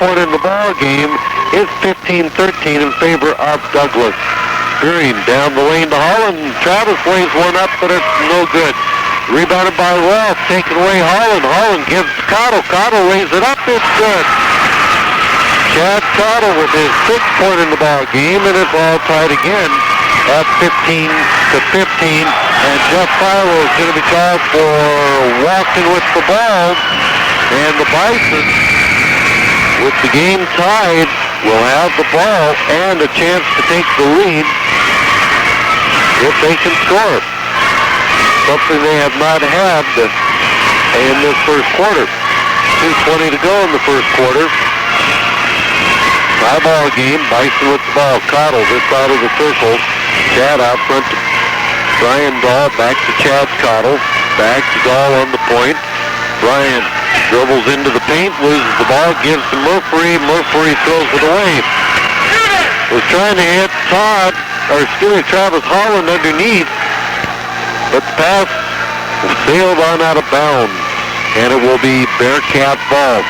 point in the ball game. It's 15-13 in favor of Douglas. Spearing down the lane to Holland. Travis lays one up, but it's no good. Rebounded by Rolfe, taken away Holland. Holland gives to Cottle. Cottle lays it up, it's good. Chad Cottle with his 6th point in the ball game, and it's all tied again at 15-15. And Jeff Philo is going to be called for walking with the ball. And the Bison, with the game tied, will have the ball and a chance to take the lead if they can score. Something they have not had in this first quarter. 2:20 to go in the first quarter. High ball game. Bison with the ball. Cottle this side of the circle. Chad out front to Brian Dahl. Back to Chad Cottle. Back to Dahl on the point. Brian dribbles into the paint. Loses the ball. Gives to Murphy. Murphy throws it away. Was trying to hit Travis Holland underneath. But the pass sailed on out of bounds. And it will be Bearcat ball.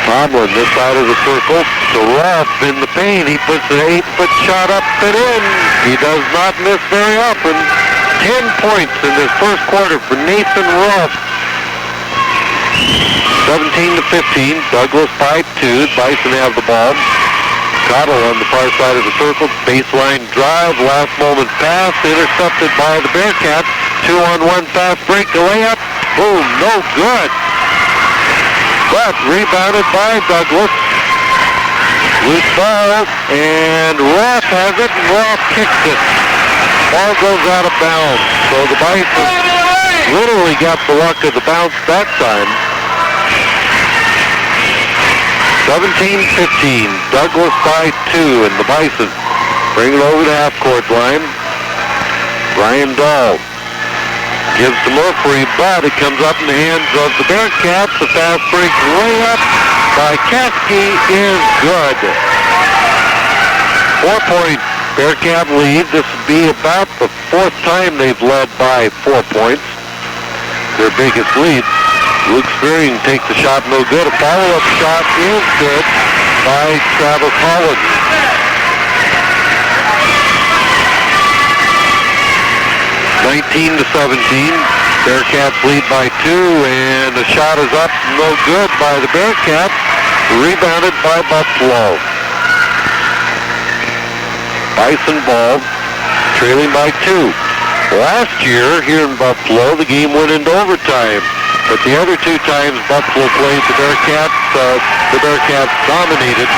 Tomlin this side of the circle. To Rolfe in the paint. He puts an 8-foot shot up and in. He does not miss very often. 10 points in this first quarter for Nathan Rolfe. 17-15. Douglas by 2. Bison have the ball. Cottle on the far side of the circle. Baseline drive. Last moment pass. Intercepted by the Bearcats. 2-on-1 fast break. A layup. Boom. No good. But rebounded by Douglas. Loose ball. And Rolfe has it. And Rolfe kicks it. Ball goes out of bounds. So the Bison literally got the luck of the bounce that time. 17-15. Douglas by 2, and the Bison bring it over to half-court line. Brian Dahl gives to Murphy, but it comes up in the hands of the Bearcats. The fast break layup by Kasky is good. 4-point Bearcat lead. This will be about the 4th time they've led by 4 points. Their biggest lead. Luke Spearing takes the shot, no good. A follow-up shot is good by Travis Holland. (19-17). Bearcats lead by 2, and the shot is up, no good by the Bearcats. Rebounded by Buffalo. Bison ball, trailing by 2. Last year here in Buffalo, the game went into overtime. But the other 2 times Buffalo played the Bearcats dominated.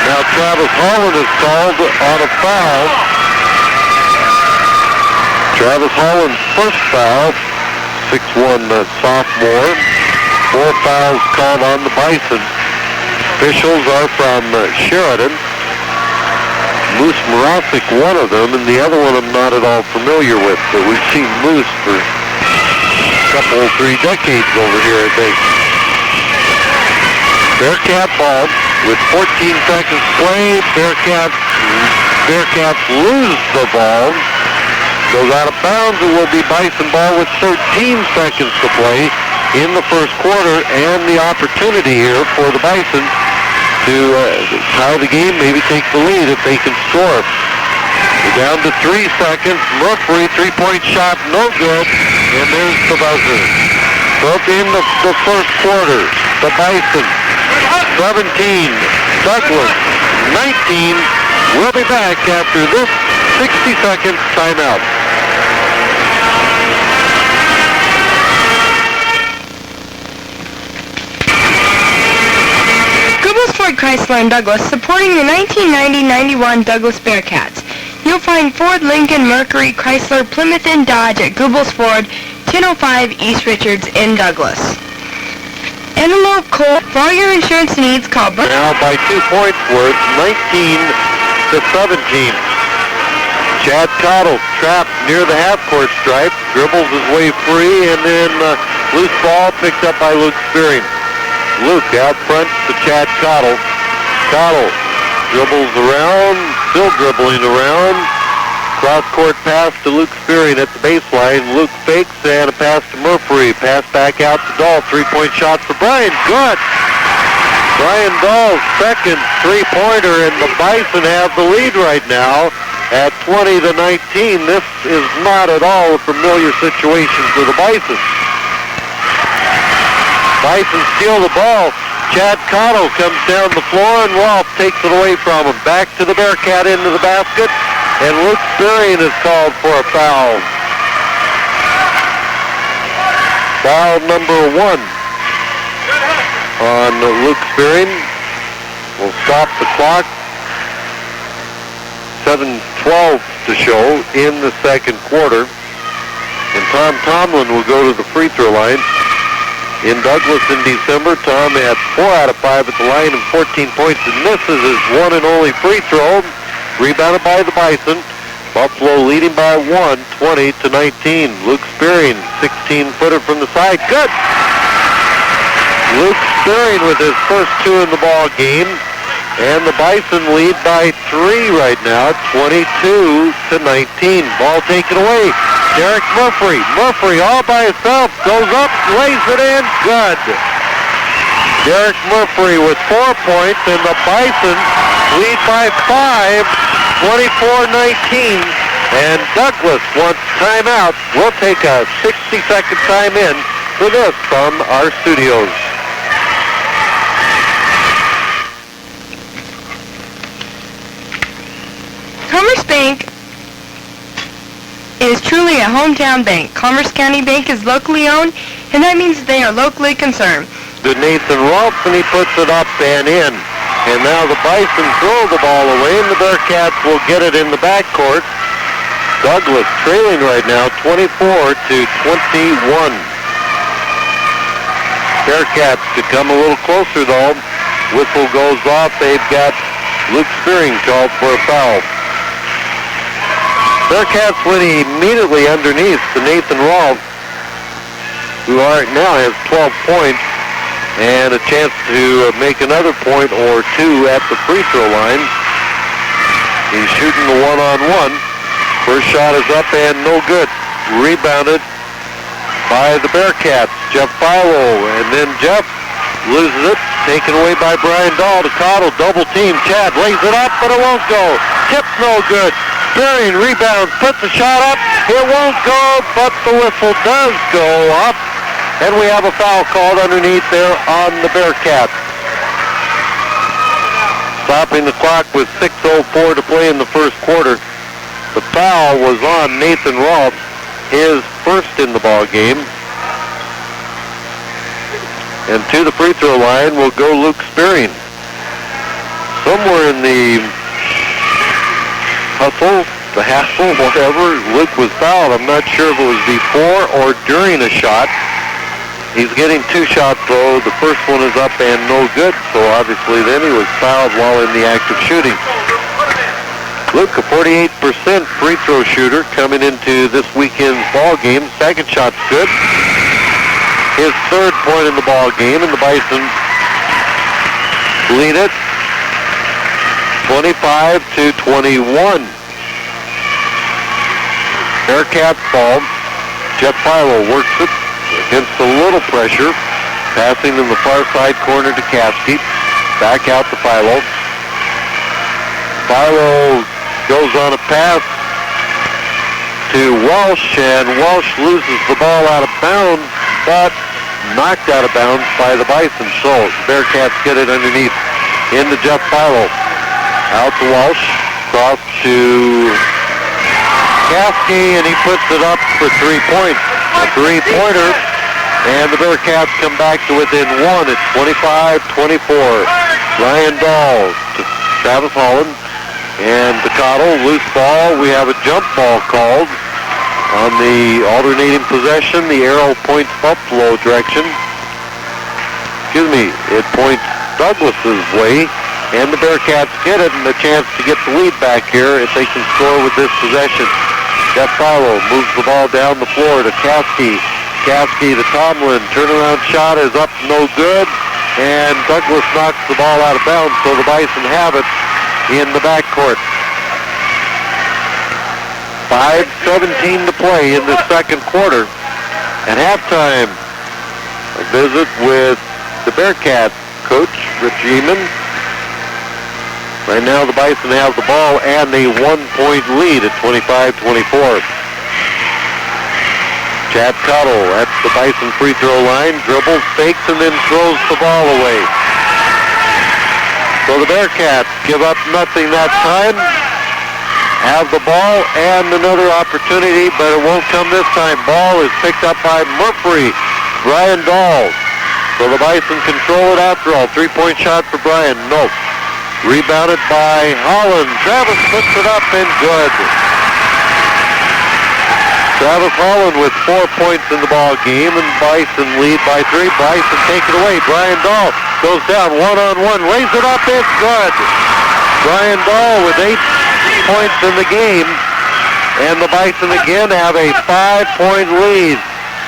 Now Travis Holland is called on a foul. Travis Holland's first foul, 6'1" sophomore. 4 fouls called on the Bison. Officials are from Sheridan. Moose Morosic, one of them, and the other one I'm not at all familiar with. But we've seen Moose for couple, 3 decades over here, I think. Bearcat ball with 14 seconds to play. Bearcats lose the ball. Goes out of bounds. It will be Bison ball with 13 seconds to play in the first quarter, and the opportunity here for the Bison to tie the game, maybe take the lead if they can score. We're down to 3 seconds. Murphy, 3-point shot, no good. And there's the buzzer. So at the end of the first quarter, the Bison 17, Douglas 19. We'll be back after this 60-second timeout. Ford Chrysler in Douglas, supporting the 1990-91 Douglas Bearcats. You'll find Ford, Lincoln, Mercury, Chrysler, Plymouth, and Dodge at Goebbels Ford, 1005 East Richards in Douglas. Antelope Coal, for all your insurance needs, call now by 2 points worth, 19-17. Chad Cottle trapped near the half-court stripe, dribbles his way free, and then loose ball picked up by Luke Spearing. Luke out front to Chad Cottle. Cottle dribbles around, still dribbling around. Cross-court pass to Luke Spearing at the baseline. Luke fakes and a pass to Murphy. Pass back out to Dahl. Three-point shot for Brian. Good. Brian Dahl's second three-pointer, and the Bison have the lead right now at 20-19. This is not at all a familiar situation for the Bison. Bison steal the ball. Chad Cotto comes down the floor, and Rolfe takes it away from him. Back to the Bearcat into the basket, and Luke Spearing is called for a foul. Foul number 1 on Luke Spearing. We'll stop the clock. 7:12 to show in the second quarter. And Tom Tomlin will go to the free throw line. In Douglas in December, Tom had 4 out of 5 at the line and 14 points and misses his one and only free throw. Rebounded by the Bison. Buffalo leading by 1, 20-19. Luke Spearing, 16-footer from the side. Good! Luke Spearing with his first 2 in the ball game. And the Bison lead by 3 right now, 22-19. Ball taken away. Derek Murphy. Murphy all by himself. Goes up, lays it in. Good. Derek Murphy with 4 points, and the Bison lead by 5, 24-19. And Douglas wants timeout. We'll take a 60-second time in for this from our studios. Commerce Bank is truly a hometown bank. Commerce County Bank is locally owned, and that means they are locally concerned. To Nathan Rolfe, and he puts it up and in. And now the Bison throw the ball away, and the Bearcats will get it in the backcourt. Douglas trailing right now, 24-21. Bearcats to come a little closer, though. Whistle goes off. They've got Luke Spearing called for a foul. Bearcats went immediately underneath to Nathan Rolfe, who right now has 12 points and a chance to make another point or 2 at the free throw line. He's shooting the one-on-one. First shot is up and no good. Rebounded by the Bearcats. Jeff Philo, and then Jeff loses it. Taken away by Brian Dahl to Cottle. Double team. Chad lays it up, but it won't go. Tip no good. Spearing rebounds, puts the shot up. It won't go, but the whistle does go up. And we have a foul called underneath there on the Bearcats. Stopping the clock with 6:04 to play in the first quarter. The foul was on Nathan Rolfe, his first in the ball game. And to the free throw line will go Luke Spearing. Somewhere in the hustle, the hassle, whatever, Luke was fouled. I'm not sure if it was before or during a shot. He's getting 2 shots though. The first one is up and no good, so obviously then he was fouled while in the act of shooting. Luke, a 48% free throw shooter coming into this weekend's ball game. Second shot's good. His 3rd point in the ball game, and the Bison lead it 25-21. Bearcats ball. Jeff Philo works it against a little pressure. Passing in the far side corner to Caskey. Back out to Philo. Philo goes on a pass to Walsh, and Walsh loses the ball out of bounds, but knocked out of bounds by the Bison. So Bearcats get it underneath into Jeff Philo. Out to Walsh, cross to Caskey, and he puts it up for 3 points. A 3-pointer, and the Bearcats come back to within 1 at 25-24. Ryan Dahl to Travis Holland, and to Cottle, loose ball. We have a jump ball called on the alternating possession. The arrow points Buffalo direction. Excuse me, it points Douglas's way. And the Bearcats get it and a chance to get the lead back here if they can score with this possession. Jeff Philo moves the ball down the floor to Caskey. Caskey to Tomlin. Turnaround shot is up, no good. And Douglas knocks the ball out of bounds, so the Bison have it in the backcourt. 5:17 to play in the second quarter. At halftime, a visit with the Bearcats coach, Rich Eman. Right now the Bison have the ball and a 1-point lead at 25-24. Chad Cottle at the Bison free throw line, dribbles, fakes, and then throws the ball away. So the Bearcats give up nothing that time. Have the ball and another opportunity, but it won't come this time. Ball is picked up by Murphy. Brian Dahl. So the Bison control it after all. 3-point shot for Brian. Nope. Rebounded by Holland. Travis puts it up and good. Travis Holland with 4 points in the ball game, and Bison lead by 3. Bison take it away. Brian Dahl goes down one-on-one. Lays it up. It's good. Brian Dahl with 8 points in the game, and the Bison again have a 5-point lead.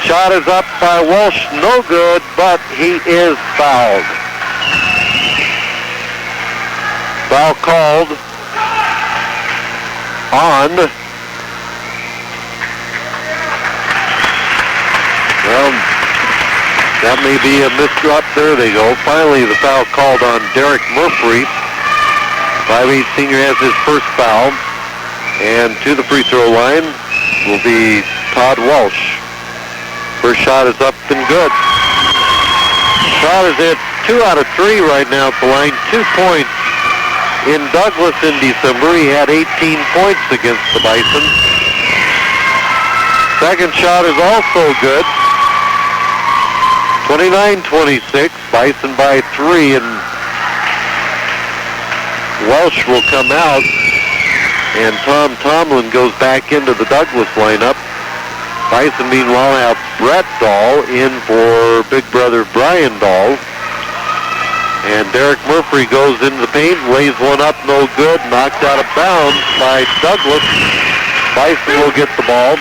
Shot is up by Walsh, no good, but he is fouled. Foul called on, well, that may be a misdrop. There they go. Finally, the foul called on Derek Murphy. 5'8" senior has his first foul, and to the free throw line will be Todd Walsh. First shot is up and good. Todd is at 2 out of 3 right now at the line. 2 points in Douglas in December. He had 18 points against the Bison. Second shot is also good. 29-26. Bison by 3, and Welsh will come out, and Tom Tomlin goes back into the Douglas lineup. Bison, meanwhile, have Brett Dahl in for big brother Brian Dahl. And Derek Murphy goes into the paint, lays one up, no good, knocked out of bounds by Douglas. Bison will get the ball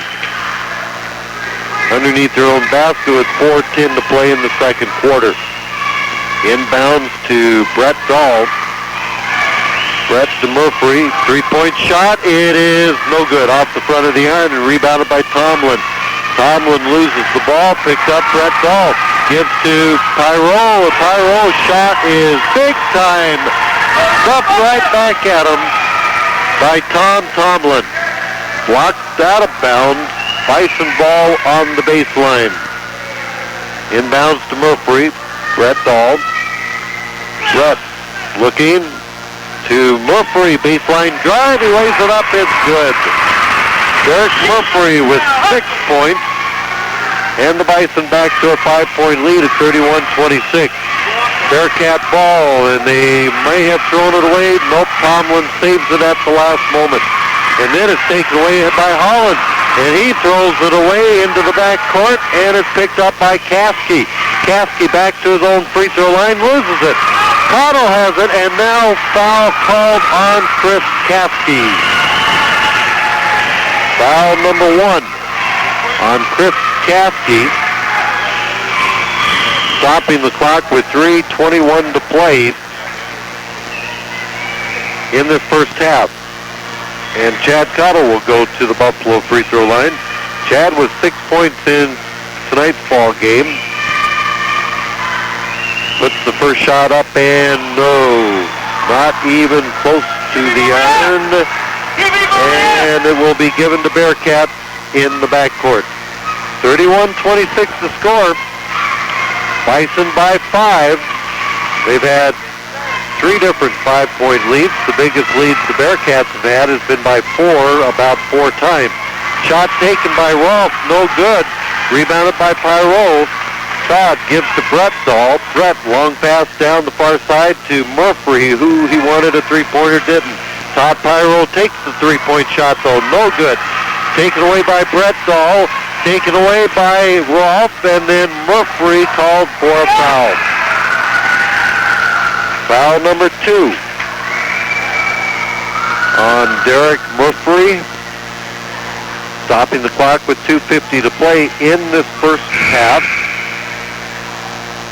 underneath their own basket with 4:10 to play in the second quarter. Inbounds to Brett Dahl. Brett to Murphy, 3-point shot. It is no good. Off the front of the iron and rebounded by Tomlin. Tomlin loses the ball, picks up Brett Dahl. Gives to Pyro. Pyro's shot is big time. Stuffed right back at him by Tom Tomlin. Blocked out of bounds. Bison ball on the baseline. Inbounds to Murphy. Brett Dahl. Brett looking to Murphy, baseline drive, he lays it up, it's good. Derek Murphy with 6 points, and the Bison back to a 5-point lead at 31-26. Bearcat ball, and they may have thrown it away. Nope, Tomlin saves it at the last moment. And then it's taken away by Holland, and he throws it away into the back court, and it's picked up by Kasky. Kasky back to his own free throw line, loses it. Cottle has it, and now foul called on Chris Kasky. Foul number 1 on Chris Kasky. Stopping the clock with 3:21 to play in the first half. And Chad Cottle will go to the Buffalo free throw line. Chad with 6 points in tonight's ball game. Puts the first shot up, and no, not even close to the iron. And it will be given to Bearcats in the backcourt. 31-26 the score. Bison by 5. They've had 3 different 5-point leads. The biggest lead the Bearcats have had has been by 4, about 4 times. Shot taken by Rolfe, no good. Rebounded by Pyro. Todd gives to Brett Dahl. Brett, long pass down the far side to Murphy, who he wanted a 3-pointer, didn't. Todd Pyro takes the 3-point shot, though, no good. Taken away by Brett Dahl. Taken away by Rolfe, and then Murphy called for a foul. Foul number 2 on Derek Murphy. Stopping the clock with 2:50 to play in this first half.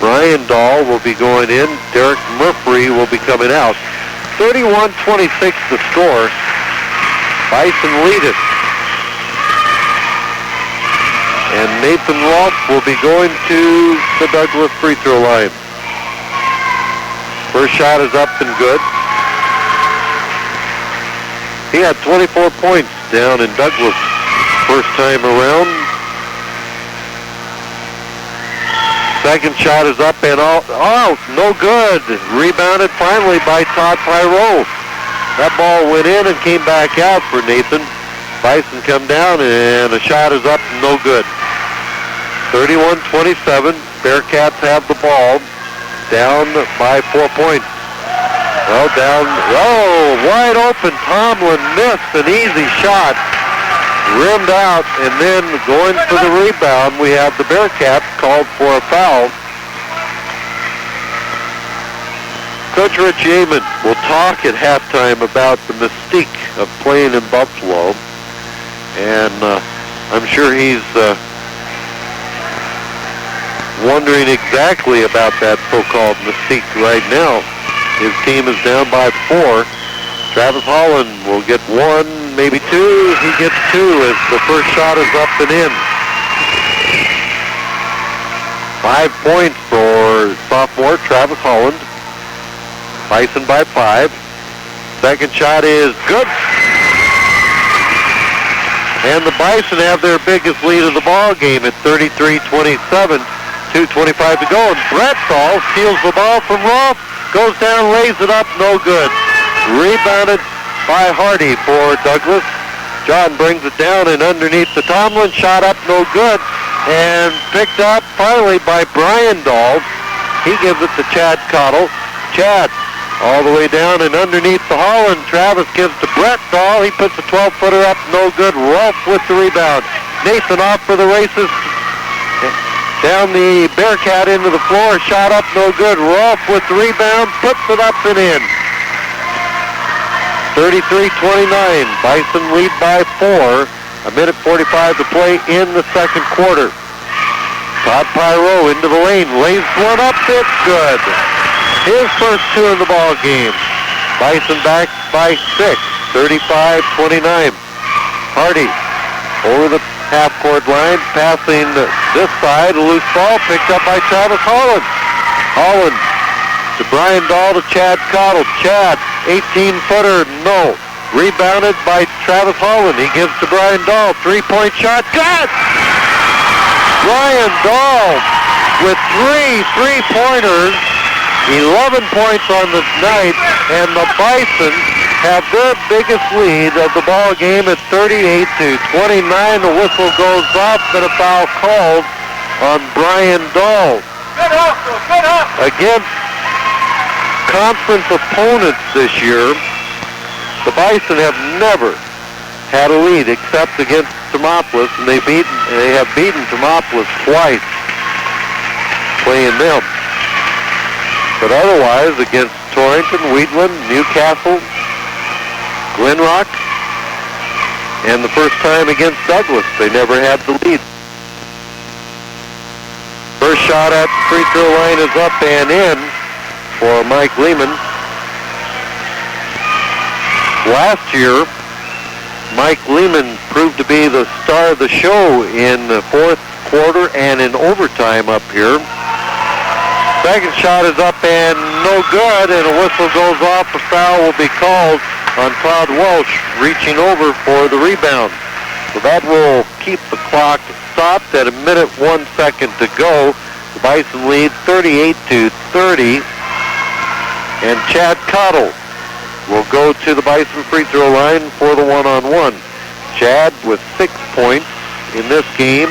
Brian Dahl will be going in. Derek Murphy will be coming out. 31-26 the score. Bison lead it And Nathan Rolfe will be going to the Douglas free throw line. First shot is up and good. He had 24 points down in Douglas first time around. Second shot is up and out. No good. Rebounded finally by Todd Pyro. That ball went in and came back out for Nathan. Bison come down and a shot is up, no good. 31-27. Bearcats have the ball. Down by 4 points. Well, down. Oh, wide open. Tomlin missed an easy shot. Rimmed out, and then going for the rebound, we have the Bearcats called for a foul. Coach Rich Yeaman will talk at halftime about the mystique of playing in Buffalo, and I'm sure he's wondering exactly about that so-called mystique right now. His team is down by 4. Travis Holland will get 1, maybe 2. He gets 2 as the first shot is up and in. 5 points for sophomore Travis Holland. Bison by 5. Second shot is good. And the Bison have their biggest lead of the ball game at 33-27. 2:25 to go. And Brett Dahl steals the ball from Rolfe. Goes down, lays it up, no good. Rebounded by Hardy for Douglas. John brings it down and underneath the Tomlin. Shot up, no good. And picked up finally by Brian Dahl. He gives it to Chad Cottle. Chad all the way down and underneath the Holland. Travis gives to Brett Dahl. He puts a 12-footer up, no good. Rolfe with the rebound. Nathan off for the races. Down the Bearcat into the floor. Shot up, no good. Rolfe with the rebound. Puts it up and in. 33-29. Bison lead by 4. 1:45 to play in the second quarter. Todd Pyro into the lane. Lays one up. It's good. His first 2 in the ball game. Bison back by 6. 35-29. Hardy over the half-court line. Passing this side. A loose ball picked up by Travis Holland. Holland to Brian Dahl to Chad Cottle. Chad, 18-footer, no. Rebounded by Travis Holland. He gives to Brian Dahl. 3-point shot. Good! Brian Dahl with 3 3-pointers. 11 points on the night. And the Bison have their biggest lead of the ball game at 38-29. The whistle goes off. Then a foul called on Brian Dahl. Against conference opponents this year, the Bison have never had a lead except against Thermopolis, and they have beaten Thermopolis twice playing them. But otherwise, against Torrington, Wheatland, Newcastle, Glenrock, and the first time against Douglas, they never had the lead. First shot at the free throw line is up and in for Mike Lehman. Last year, Mike Lehman proved to be the star of the show in the fourth quarter and in overtime up here. Second shot is up and no good, and a whistle goes off. A foul will be called on Todd Welsh reaching over for the rebound. So that will keep the clock stopped at 1:01 to go. The Bison lead 38-30. And Chad Cottle will go to the Bison free throw line for the one-on-one. Chad with 6 points in this game.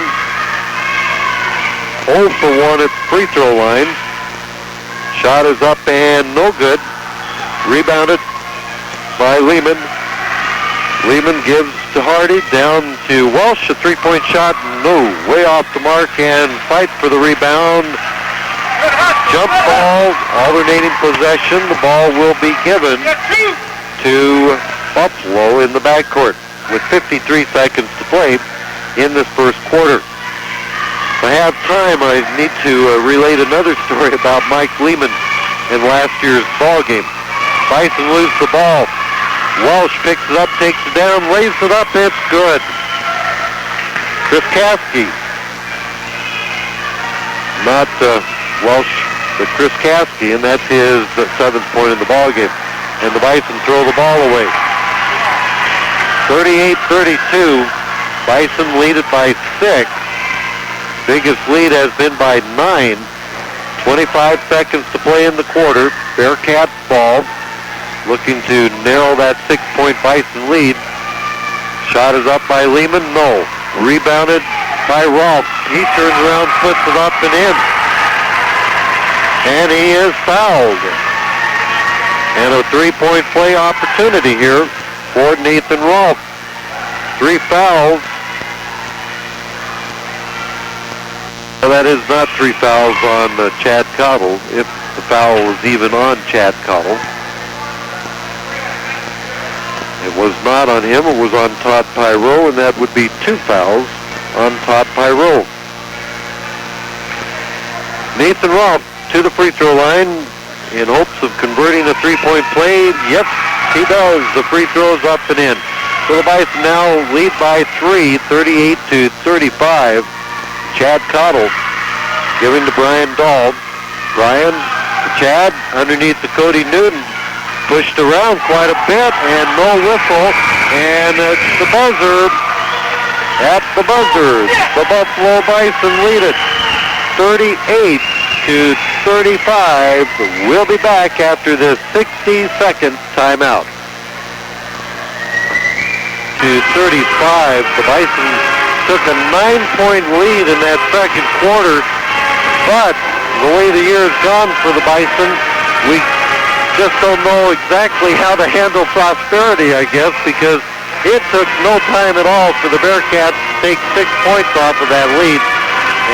0 for 1 at the free throw line. Shot is up and no good. Rebounded by Lehman. Lehman gives to Hardy, down to Welsh, a 3-point shot, no, way off the mark, and fight for the rebound. Jump ball, alternating possession. The ball will be given to Buffalo in the backcourt with 53 seconds to play in this first quarter. If I have time, I need to relate another story about Mike Lehman in last year's ball game. Bison lose the ball. Welsh picks it up, takes it down, lays it up, it's good. Chris Kasky not Welsh, but Chris Caskey, and that's his 7th point in the ball game. And the Bison throw the ball away. 38-32. Bison lead it by 6. Biggest lead has been by 9. 25 seconds to play in the quarter. Bearcats ball, looking to narrow that 6-point Bison lead. Shot is up by Lehman. No. Rebounded by Rolfe. He turns around, puts it up and in. And he is fouled. And a 3-point play opportunity here for Nathan Rolfe. 3 fouls. Well, that is not 3 fouls on Chad Cottle, if the foul was even on Chad Cottle. It was not on him, it was on Todd Pyro, and that would be 2 fouls on Todd Pyro. Nathan Rolfe to the free throw line in hopes of converting a 3-point play. Yep, he does. The free throw's up and in. So the Bison now lead by 3, 38-35. Chad Cottle giving to Brian Dahl. Brian to Chad underneath to Cody Newton. Pushed around quite a bit and no whistle. And it's the buzzer. At the buzzer, the Buffalo Bison lead it 38-35. We'll be back after this 60-second timeout. To 35, the Bison took a 9-point lead in that second quarter, but the way the year has gone for the Bison, we just don't know exactly how to handle prosperity, I guess, because it took no time at all for the Bearcats to take 6 points off of that lead,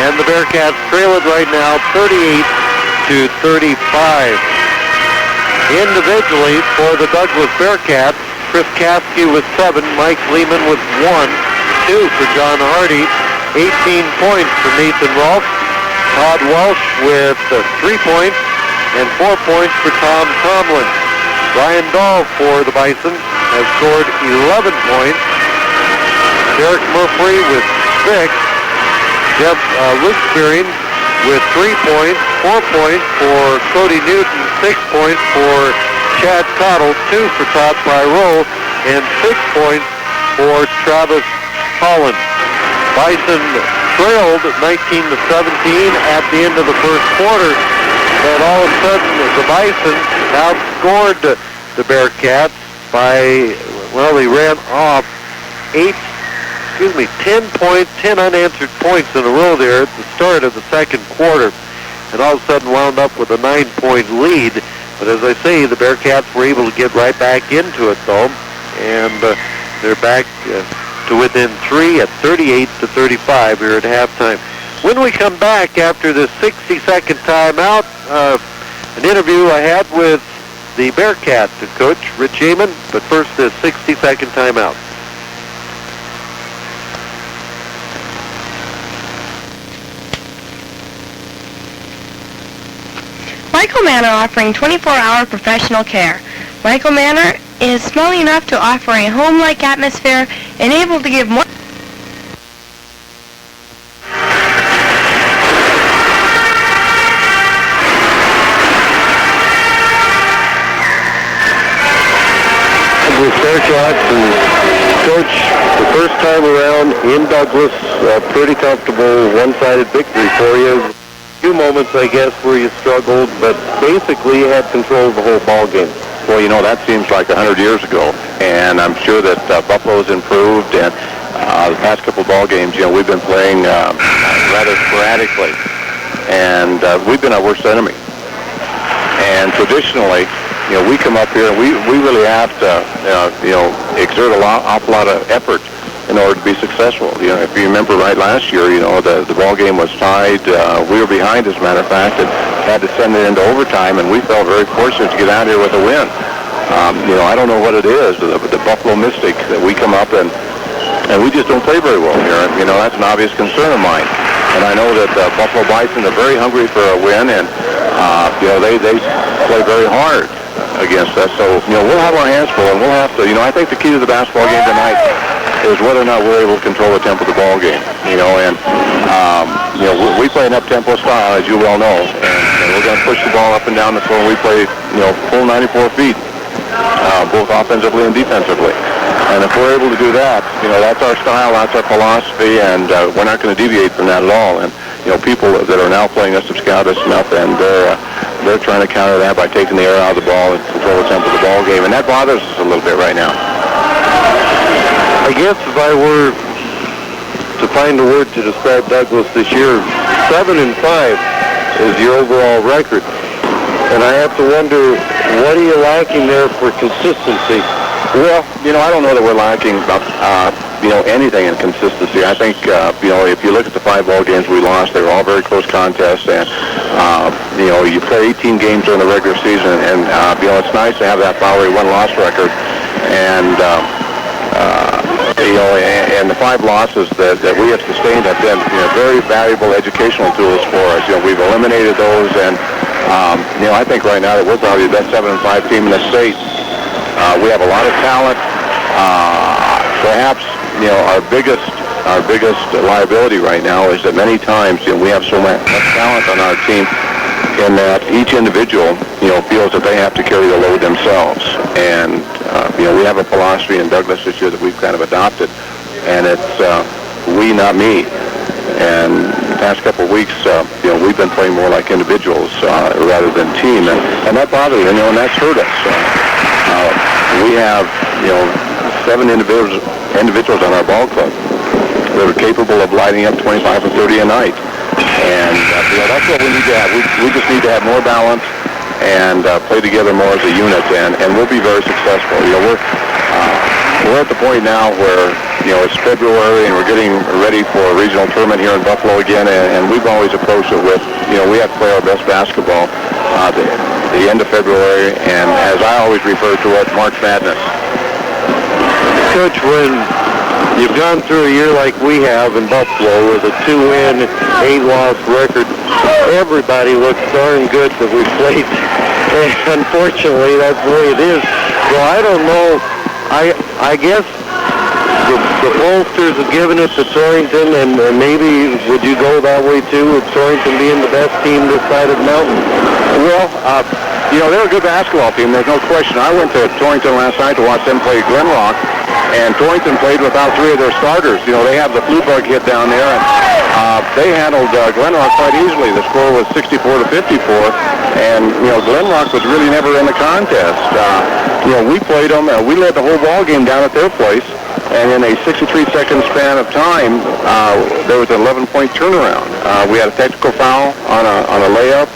and the Bearcats trail it right now 38-35. Individually for the Douglas Bearcats, Chris Caskey with 7, Mike Lehman with 1, 2 for John Hardy, 18 points for Nathan Rolfe, Todd Welsh with 3 points, and 4 points for Tom Tomlin. Brian Dahl for the Bison has scored 11 points. Derek Murphy with 6. Luke Spearing with 3 points, 4 points for Cody Newton, 6 points for Chad Cottle, 2 for Todd Pyro, and 6 points for Travis Holland. Bison trailed 19-17 at the end of the first quarter, but all of a sudden the Bison outscored the Bearcats by, well, they ran off 10 unanswered points in a row there at the start of the second quarter, and all of a sudden wound up with a 9-point lead. But as I say, the Bearcats were able to get right back into it, though, and they're back to within 3 at 38-35 here at halftime. When we come back after this 60-second timeout, an interview I had with the Bearcat coach, Rich Amon, but first this 60-second timeout. Michael Manor offering 24-hour professional care. Michael Manor is small enough to offer a home-like atmosphere and able to give more. With Bearcats and Coach, the first time around in Douglas, pretty comfortable one-sided victory for you. Few moments, I guess, where you struggled, but basically you had control of the whole ball game. Well, you know, that seems like 100 years ago, and I'm sure that Buffalo's improved, and the past couple of ball games, you know, we've been playing rather sporadically, and we've been our worst enemy. And traditionally, you know, we come up here and we really have to, exert awful lot of effort in order to be successful. You know, if you remember right last year, you know, the ball game was tied. We were behind, as a matter of fact, and had to send it into overtime, and we felt very fortunate to get out here with a win. I don't know what it is, the Buffalo Mystic, that we come up and we just don't play very well here. You know, that's an obvious concern of mine. And I know that Buffalo Bison are very hungry for a win, and they play very hard against us. So, you know, we'll have our hands full, and we'll have to, I think the key to the basketball game tonight is whether or not we're able to control the tempo of the ball game. We we play an up-tempo style, as you well know, and we're going to push the ball up and down the floor. We play, full 94 feet, both offensively and defensively. And if we're able to do that, that's our style, that's our philosophy, and we're not going to deviate from that at all. And people that are now playing us have scouted us enough, and they're trying to counter that by taking the air out of the ball and control the tempo of the ball game, and that bothers us a little bit right now. I guess if I were to find a word to describe Douglas this year, 7-5 is your overall record. And I have to wonder, what are you lacking there for consistency? Well, I don't know that we're lacking, anything in consistency. I think, if you look at the 5 ball games we lost, they were all very close contests. And, you play 18 games during the regular season, and, it's nice to have that Bowery one-loss record. And, and the 5 losses that we have sustained have been very valuable educational tools for us. We've eliminated those, and I think right now that we're probably the best 7-5 team in the state. We have a lot of talent. Perhaps our biggest liability right now is that many times we have so much talent on our team, in that each individual feels that they have to carry the load themselves. And we have a philosophy in Douglas this year that we've kind of adopted, and it's we, not me. And the past couple of weeks, we've been playing more like individuals rather than team, and that bothers me, and that's hurt us. We have 7 individuals on our ball club that are capable of lighting up 25 or 30 a night, and that's what we need to have. We just need to have more balance and play together more as a unit, and we'll be very successful. We're at the point now where it's February and we're getting ready for a regional tournament here in Buffalo again, and we've always approached it with we have to play our best basketball the end of February, and as I always refer to it, March Madness. Coach, when you've gone through a year like we have in Buffalo with a 2-win, 8-loss record, everybody looks darn good that we played. And unfortunately, that's the way it is. So I don't know. I guess the pollsters have given it to Torrington, and maybe would you go that way too, with Torrington being the best team this side of the mountain? Well, they're a good basketball team. There's no question. I went to Torrington last night to watch them play Glen Rock, and Torrington played without 3 of their starters. They have the flu bug hit down there, and they handled Glen Rock quite easily. The score was 64-54, and Glen Rock was really never in the contest. We played them. We led the whole ball game down at their place, and in a 63-second span of time, there was an 11-point turnaround. We had a technical foul on a layup.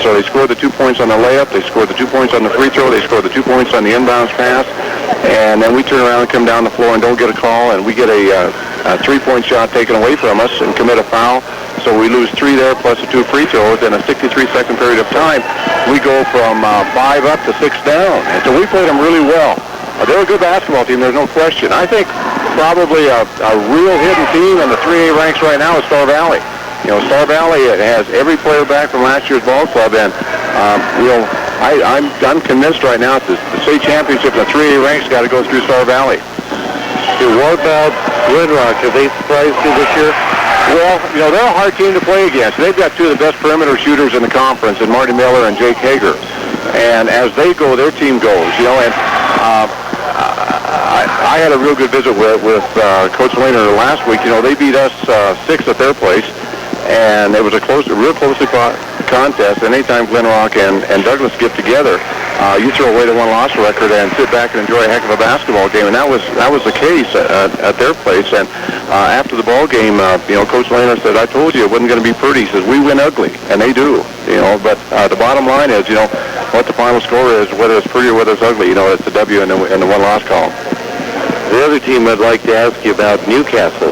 So they scored the 2 points on the layup, they scored the 2 points on the free throw, they scored the 2 points on the inbounds pass, and then we turn around and come down the floor and don't get a call, and we get a 3-point shot taken away from us and commit a foul. So we lose 3 there plus the 2 free throws. In a 63-second period of time, we go from 5 up to 6 down. And so we played them really well. They're a good basketball team, there's no question. I think probably a real hidden team in the 3A ranks right now is Star Valley. Star Valley has every player back from last year's ball club, and I'm convinced right now that the state championship in the 3A ranks got to go through Star Valley. What about Glen Rock? Have they surprised you this year? Well, they're a hard team to play against. They've got 2 of the best perimeter shooters in the conference, and Marty Miller and Jake Hager. And as they go, their team goes. And I had a real good visit with Coach Lehner last week. They beat us 6 at their place. And it was a real closely contest. And anytime Glen Rock and Douglas get together, you throw away the 1-loss record and sit back and enjoy a heck of a basketball game. And that was the case at their place. And after the ball game, Coach Lehner said, "I told you it wasn't going to be pretty." He says, "We win ugly," and they do. But the bottom line is, what the final score is, whether it's pretty or whether it's ugly, it's the W in the 1-loss column. The other team I'd like to ask you about, Newcastle.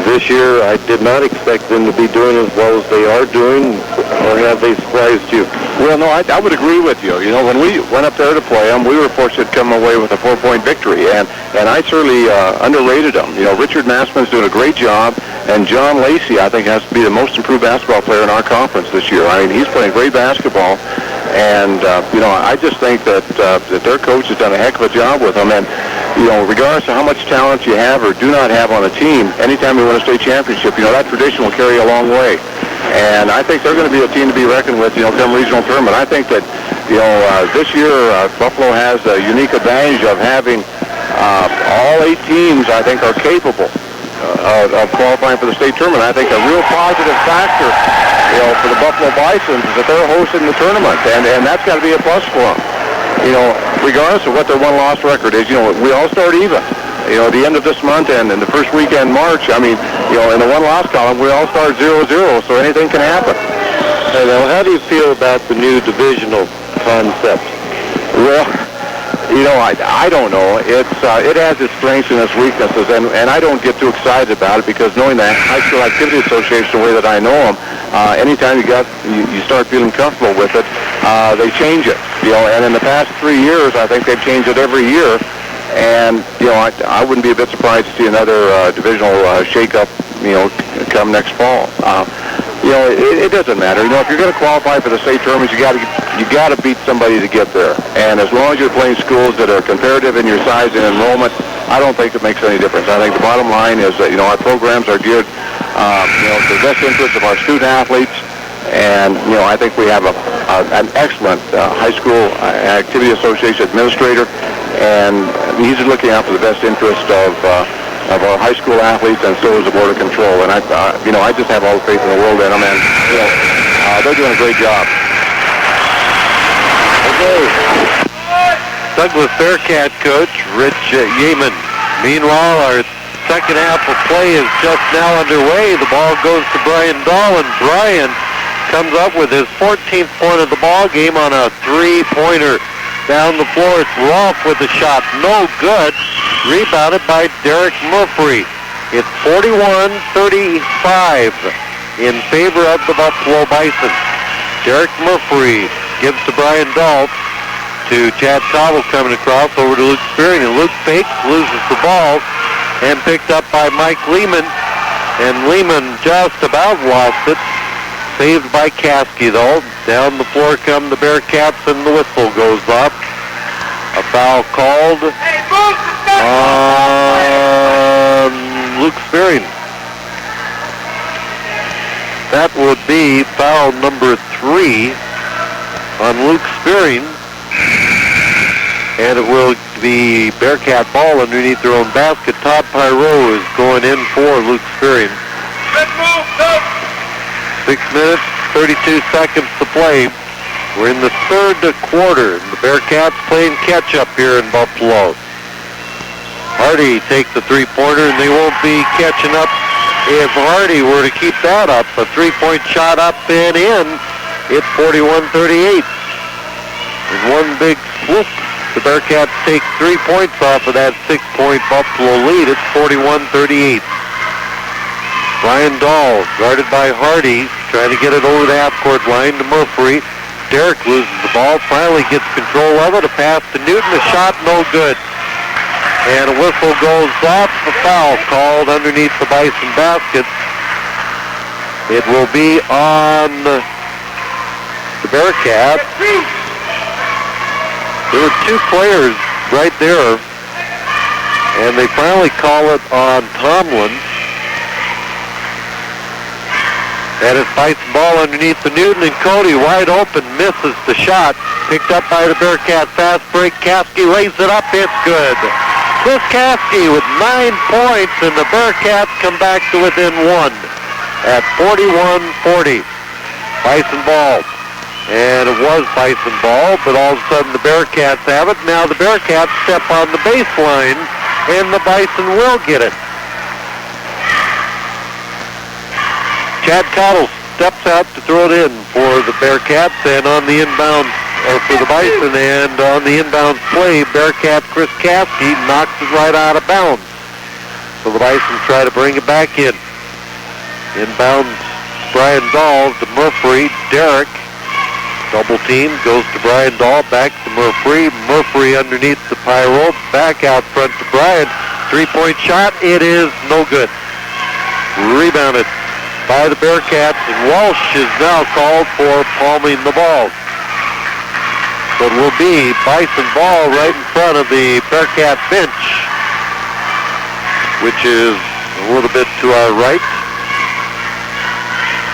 This year, I did not expect them to be doing as well as they are doing, or have they surprised you? Well, no, I would agree with you. When we went up there to play them, we were fortunate to come away with a 4-point victory, and I certainly underrated them. Richard Massman's doing a great job, and John Lacey, I think, has to be the most improved basketball player in our conference this year. I mean, he's playing great basketball, and, I just think that their coach has done a heck of a job with them, and, regardless of how much talent you have or do not have on a team, anytime you win a state championship, that tradition will carry a long way. And I think they're going to be a team to be reckoned with, come regional tournament. I think that, this year Buffalo has a unique advantage of having all 8 teams, I think, are capable of qualifying for the state tournament. I think a real positive factor, for the Buffalo Bisons is that they're hosting the tournament, and that's got to be a plus for them. Regardless of what their one-loss record is, we all start even. At the end of this month and in the first weekend March, in the one-loss column, we all start 0-0, so anything can happen. Now, how do you feel about the new divisional concept? Well, I don't know. It has its strengths and its weaknesses, and I don't get too excited about it because knowing the High School Activity Association the way that I know them, anytime you start feeling comfortable with it, they change it. And in the past 3 years, I think they've changed it every year. And I wouldn't be a bit surprised to see another divisional shake-up, come next fall. It doesn't matter. If you're going to qualify for the state tournaments, you got to beat somebody to get there. And as long as you're playing schools that are comparative in your size and enrollment, I don't think it makes any difference. I think the bottom line is that our programs are geared, to the best interest of our student athletes. And I think we have an excellent high school activity association administrator, and he's looking out for the best interest of our high school athletes, and so is the Board of Control. And I just have all the faith in the world in them, and they're doing a great job. Okay. Douglas Bearcat coach Rich Yeaman. Meanwhile, our second half of play is just now underway. The ball goes to Brian Dahl, and Brian comes up with his 14th point of the ball game on a three-pointer. Down the floor, it's Rolfe with the shot. No good. Rebounded by Derek Murphy. It's 41-35 in favor of the Buffalo Bison. Derek Murphy gives to Brian Dahl, to Chad Cottle coming across over to Luke Spearing, and Luke fakes, loses the ball, and picked up by Mike Lehman. And Lehman just about lost it. Saved by Caskey, though. Down the floor come the Bearcats, and the whistle goes up. A foul called on Luke Spearing. That would be foul number 3 on Luke Spearing. And it will be Bearcat ball underneath their own basket. Todd Pyro is going in for Luke Spearing. 6 minutes, 32 seconds to play. We're in the third quarter. The Bearcats playing catch-up here in Buffalo. Hardy takes the three-pointer, and they won't be catching up if Hardy were to keep that up. A three-point shot up and in. It's 41-38. In one big swoop, the Bearcats take 3 points off of that 6-point Buffalo lead. It's 41-38. Brian Dahl, guarded by Hardy, trying to get it over the half-court line to Murphy. Derek loses the ball, finally gets control of it. A pass to Newton, a shot no good. And a whistle goes off, a foul called underneath the Bison basket. It will be on the Bearcats. There were 2 players right there, and they finally call it on Tomlin. And it's Bison ball underneath the Newton, and Cody wide open, misses the shot. Picked up by the Bearcat fast break. Caskey lays it up, it's good. Chris Caskey with 9 points, and the Bearcats come back to within 1 at 41-40. Bison ball. And it was Bison ball, but all of a sudden the Bearcats have it. Now the Bearcats step on the baseline, and the Bison will get it. Chad Cottle steps out to throw it in for the Bearcats, and on the inbound, or for the Bison, and on the inbound play, Bearcat Chris Caskey knocks it right out of bounds. So the Bison try to bring it back in. Inbound Brian Dahl to Murphy. Derek, double team, goes to Brian Dahl, back to Murphy. Murphy underneath the Pyro, back out front to Brian. 3-point shot, it is no good. Rebounded by the Bearcats, and Walsh is now called for palming the ball. So it will be Bison ball right in front of the Bearcat bench, which is a little bit to our right.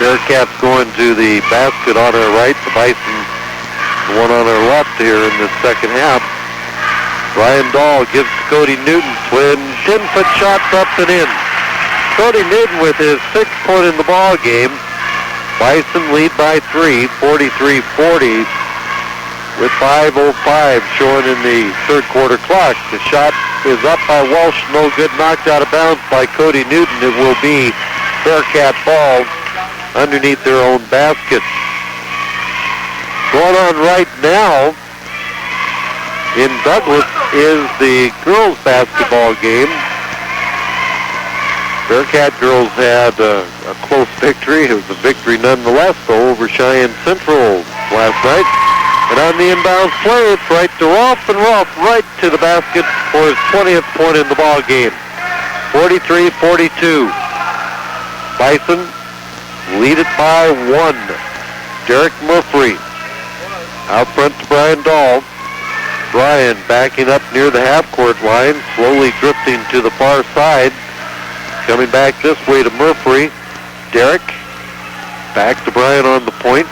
Bearcats going to the basket on our right. The Bison, the one on our left here in the second half. Brian Dahl gives to Cody Newton. Twin 10-foot shots up and in. Cody Newton with his 6th point in the ball game. Bison lead by 3, 43-40, with 5:05 showing in the third quarter clock. The shot is up by Walsh, no good, knocked out of bounds by Cody Newton. It will be Bearcat ball underneath their own basket. Going on right now in Douglas is the girls basketball game. Bearcat girls had a close victory. It was a victory nonetheless, though, over Cheyenne Central last night. And on the inbound play, it's right to Rolf, and Rolf right to the basket for his 20th point in the ball game. 43-42. Bison lead it by 1. Derek Murphy out front to Brian Dahl. Brian backing up near the half-court line, slowly drifting to the far side. Coming back this way to Murphy. Derek back to Brian on the point.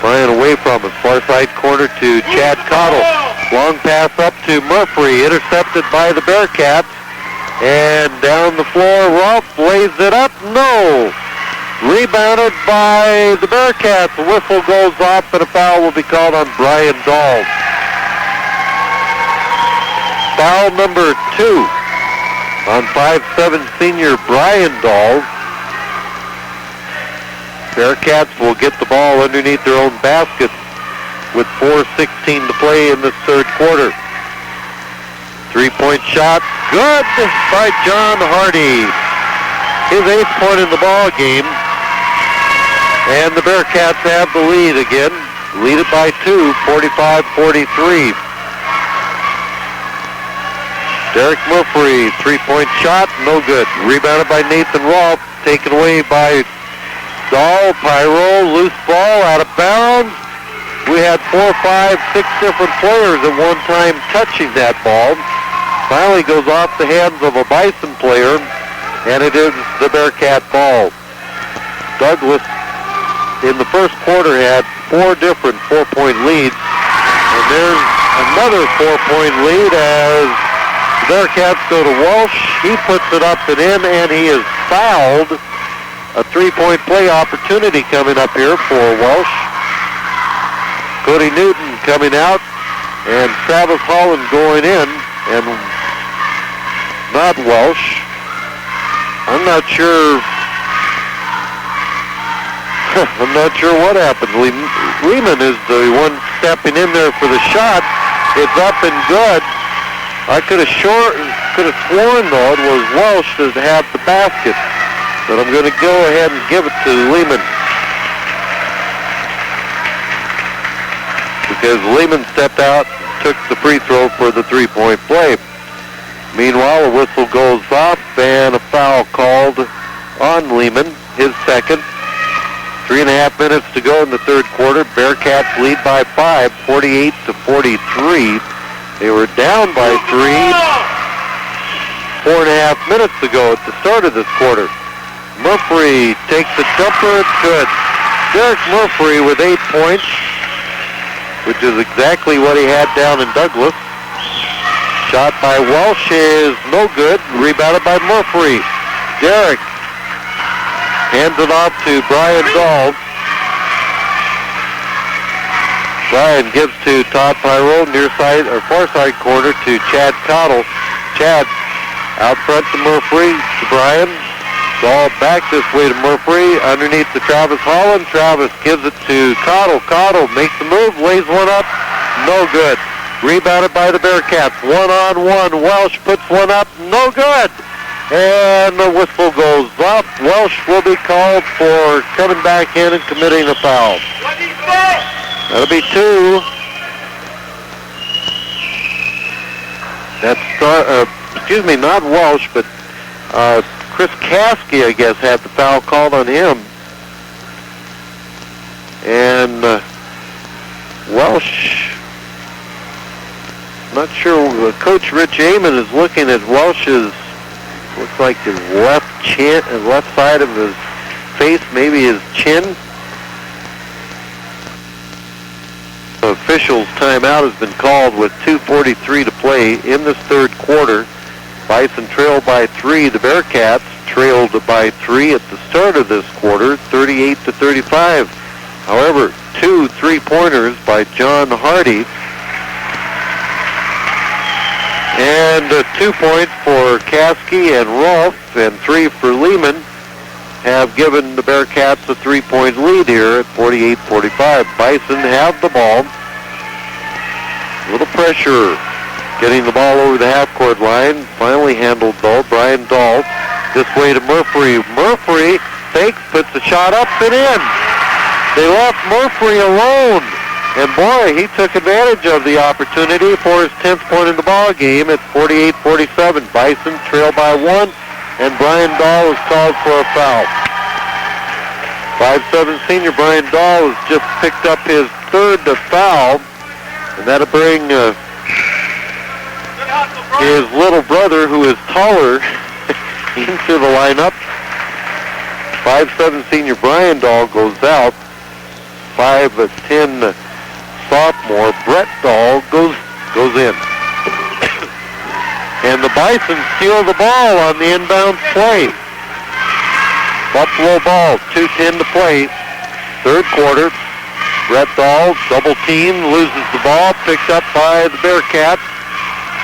Brian away from it. Far side corner to Chad Cottle. Long pass up to Murphy. Intercepted by the Bearcats. And down the floor, Rolf lays it up. No! Rebounded by the Bearcats. The whistle goes off and a foul will be called on Brian Dahl. Foul number 2 on 5'7" senior Brian Dahl. Bearcats will get the ball underneath their own basket with 4:16 to play in this third quarter. 3-point shot, good by John Hardy. His 8th point in the ball game. And the Bearcats have the lead again. Lead it by 2, 45-43. Derek Murphy, 3-point shot, no good. Rebounded by Nathan Rolf, taken away by Dahl. Pyro, loose ball, out of bounds. We had 4, 5, 6 different players at one time touching that ball. Finally goes off the hands of a Bison player, and it is the Bearcat ball. Douglas, in the first quarter, had 4 different 4-point leads. And there's another 4-point lead as the Bearcats go to Walsh. He puts it up and in, and he is fouled. A 3-point play opportunity coming up here for Walsh. Cody Newton coming out, and Travis Holland going in, and not Walsh. I'm not sure. I'm not sure what happened. Lehman is the one stepping in there for the shot. It's up and good. I could have sworn, though, it was Welsh that had the basket. But I'm going to go ahead and give it to Lehman. Because Lehman stepped out, took the free throw for the 3-point play. Meanwhile, a whistle goes off and a foul called on Lehman, his second. 3.5 minutes to go in the third quarter. Bearcats lead by 5, 48-43. They were down by 3 4.5 minutes ago at the start of this quarter. Murphy takes a jumper. It's good. Derek Murphy with 8 points, which is exactly what he had down in Douglas. Shot by Welsh is no good. Rebounded by Murphy. Derek hands it off to Brian Dahl. Brian gives to Todd Pyro, near side or far side corner to Chad Cottle. Chad out front to Murphy, to Brian. Ball back this way to Murphy, underneath to Travis Holland. Travis gives it to Cottle. Cottle makes the move, lays one up, no good. Rebounded by the Bearcats, 1-on-1. Welsh puts one up, no good. And the whistle goes off. Welsh will be called for coming back in and committing a foul. That'll be 2. That's, not Welsh, but Chris Caskey, I guess, had the foul called on him. And Welsh, not sure. Coach Rich Amon is looking at Welsh's, looks like his left side of his face, maybe his chin. The officials' timeout has been called with 2:43 to play in this third quarter. Bison trailed by 3. The Bearcats trailed by 3 at the start of this quarter, 38-35. However, 2 3-pointers by John Hardy and 2 points for Caskey and Rolfe and 3 for Lehman have given the Bearcats a 3-point lead here at 48-45. Bison have the ball. A little pressure getting the ball over the half-court line. Finally handled though. Brian Dahl this way to Murphy. Murphy fakes, puts the shot up and in. They left Murphy alone. And boy, he took advantage of the opportunity for his 10th point in the ball game at 48-47. Bison trail by 1, and Brian Dahl is called for a foul. 5'7" senior Brian Dahl has just picked up his 3rd foul, and that'll bring his little brother, who is taller, into the lineup. 5'7" senior Brian Dahl goes out. 5'10" sophomore Brett Dahl goes in. And the Bison steal the ball on the inbound play. Buffalo ball, 2:10 to play. Third quarter. Brett Dahl, double team, loses the ball, picked up by the Bearcats.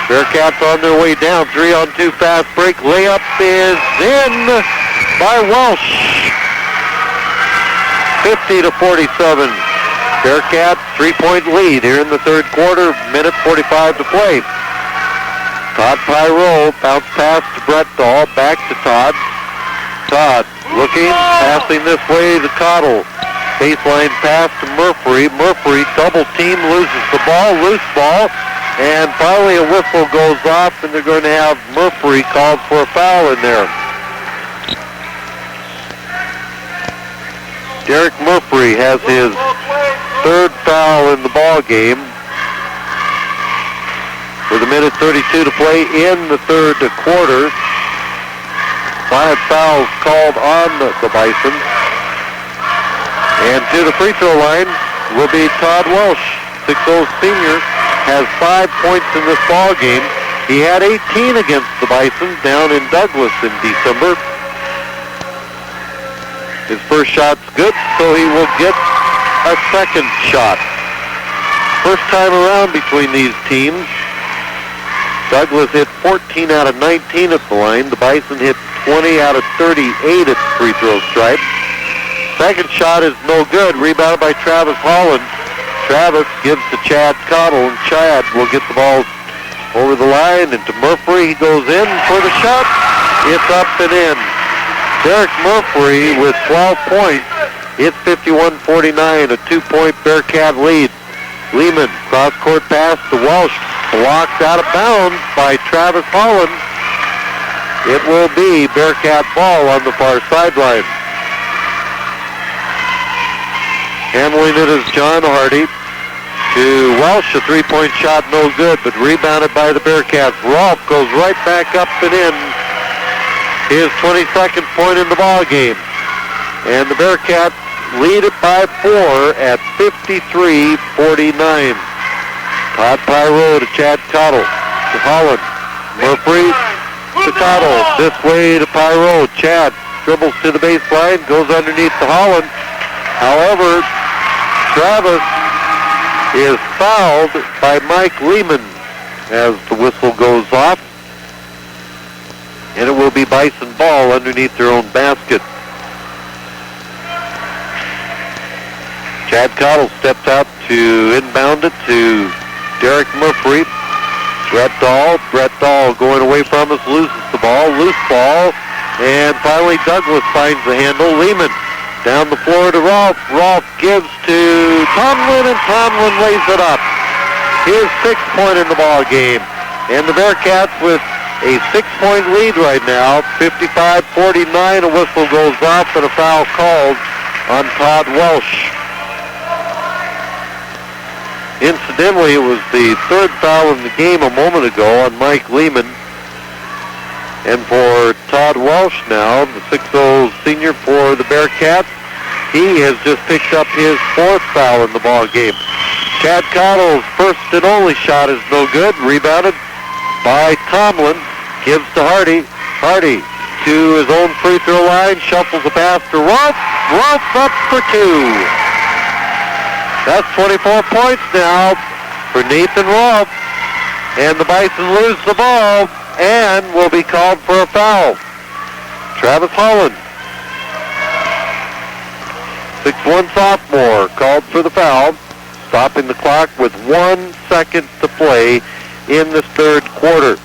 Bearcats on their way down. 3-on-2 fast break. Layup is in by Welsh. 50-47. Bearcats 3-point lead here in the third quarter. Minute 45 to play. Todd Pyro bounce pass to Brett Dahl. Back to Todd. Todd looking, passing this way to Cottle. Baseline pass to Murphy. Murphy double team, loses the ball, loose ball. And finally a whistle goes off, and they're going to have Murphy called for a foul in there. Derek Murphy has his 3rd foul in the ball game. With a minute 32 to play in the third quarter. 5 fouls called on the Bison. And to the free throw line will be Todd Welsh. 6'0" senior has 5 points in this ball game. He had 18 against the Bison down in Douglas in December. His first shot's good, so he will get a second shot. First time around between these teams. Douglas hit 14 out of 19 at the line. The Bison hit 20 out of 38 at the free throw stripe. Second shot is no good. Rebounded by Travis Holland. Travis gives to Chad Cottle, and Chad will get the ball over the line, and to Murphy. He goes in for the shot. It's up and in. Derek Murphy with 12 points. It's 51-49, a 2-point Bearcat lead. Lehman, cross-court pass to Welsh. Blocked out of bounds by Travis Holland. It will be Bearcat ball on the far sideline. Handling it is John Hardy. To Welsh, a 3-point shot, no good, but rebounded by the Bearcats. Rolfe goes right back up and in. His 22nd point in the ball game. And the Bearcats lead it by 4 at 53-49. Todd Pyro to Chad Cottle. To Holland. Murphy to Cottle. This way to Pyro. Chad dribbles to the baseline, goes underneath to Holland. However, Travis is fouled by Mike Lehman as the whistle goes off. And it will be Bison ball underneath their own basket. Chad Cottle steps out to inbound it to Derek Murphy. Brett Dahl going away from us, loses the ball, loose ball, and finally Douglas finds the handle. Lehman down the floor to Rolfe. Rolfe gives to Tomlin, and Tomlin lays it up. His 6th point in the ball game. And the Bearcats with a 6-point lead right now, 55-49. A whistle goes off and a foul called on Todd Welsh. Incidentally, it was the 3rd foul in the game a moment ago on Mike Lehman. And for Todd Welsh now, the 6'0 senior for the Bearcats, he has just picked up his 4th foul in the ball game. Chad Cottle's first and only shot is no good. Rebounded by Tomlin. Gives to Hardy. Hardy to his own free throw line. Shuffles the pass to Rolfe. Rolfe up for 2. That's 24 points now for Nathan Rolfe. And the Bison lose the ball and will be called for a foul. Travis Holland, 6'1 sophomore, called for the foul, stopping the clock with 1 second to play in this third quarter.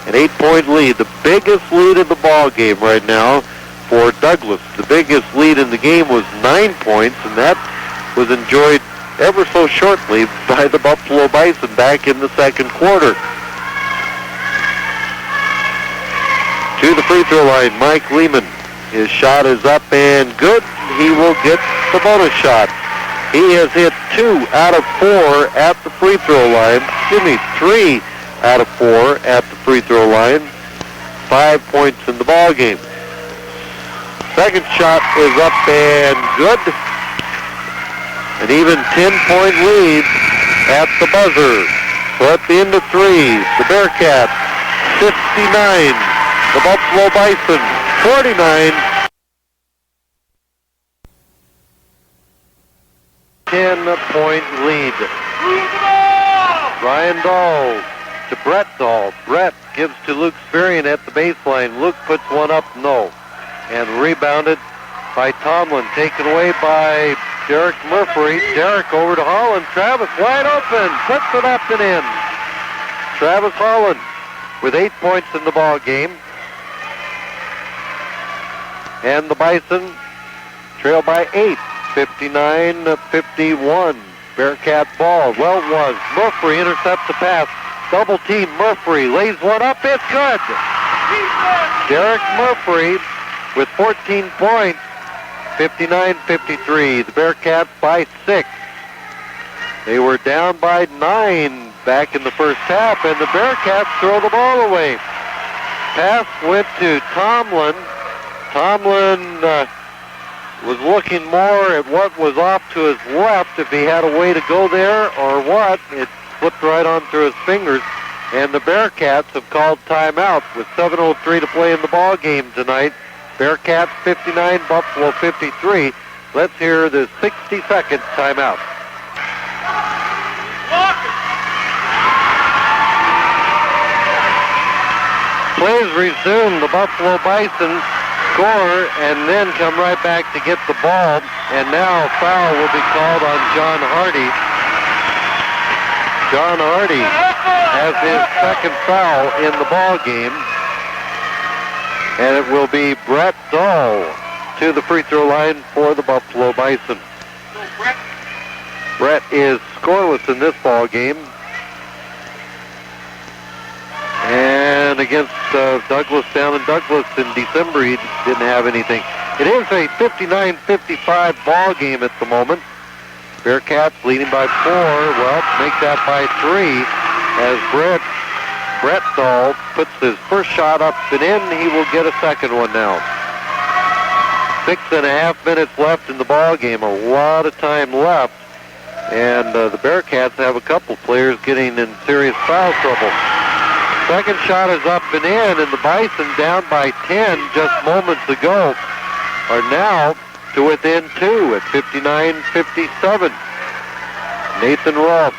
An 8-point lead, the biggest lead in the ball game right now for Douglas. The biggest lead in the game was 9 points, and that was enjoyed ever so shortly by the Buffalo Bison back in the second quarter. To the free throw line, Mike Lehman. His shot is up and good. He will get the bonus shot. He has hit 2 out of 4 at the free throw line. 3 out of 4 at the free throw line. 5 points in the ball game. Second shot is up and good. An even 10-point lead at the buzzer. So at the end of 3, the Bearcats 59, the Buffalo Bison 49. 10-point lead. Ryan Dahl to Brett Dahl. Brett gives to Luke Sperian at the baseline. Luke puts one up, no. And rebounded by Tomlin. Taken away by Derek Murphy. Derek over to Holland. Travis wide open. Puts it up and in. Travis Holland with 8 points in the ball game. And the Bison trail by 8. 59-51. Bearcat ball. Well, it was. Murphy intercepts the pass. Double team. Murphy lays one up. It's good. Derek Murphy with 14 points. 59-53. The Bearcats by 6. They were down by 9 back in the first half, and the Bearcats throw the ball away. Pass went to Tomlin. Tomlin was looking more at what was off to his left, if he had a way to go there or what. It slipped right on through his fingers, and the Bearcats have called timeout with 7:03 to play in the ball game tonight. Bearcats 59, Buffalo 53. Let's hear the 60-second timeout. Plays resume. The Buffalo Bison score and then come right back to get the ball. And now a foul will be called on John Hardy. John Hardy has his second foul in the ball game. And it will be Brett Dahl to the free throw line for the Buffalo Bison. Brett is scoreless in this ball game. And against Douglas down in Douglas in December, he didn't have anything. It is a 59-55 ball game at the moment. Bearcats leading by 4. Well, make that by 3 as Brett Dahl puts his first shot up and in. He will get a second one now. 6.5 minutes left in the ball game. A lot of time left. And the Bearcats have a couple players getting in serious foul trouble. Second shot is up and in, and the Bison down by 10 just moments ago are now to within 2 at 59-57. Nathan Rolfe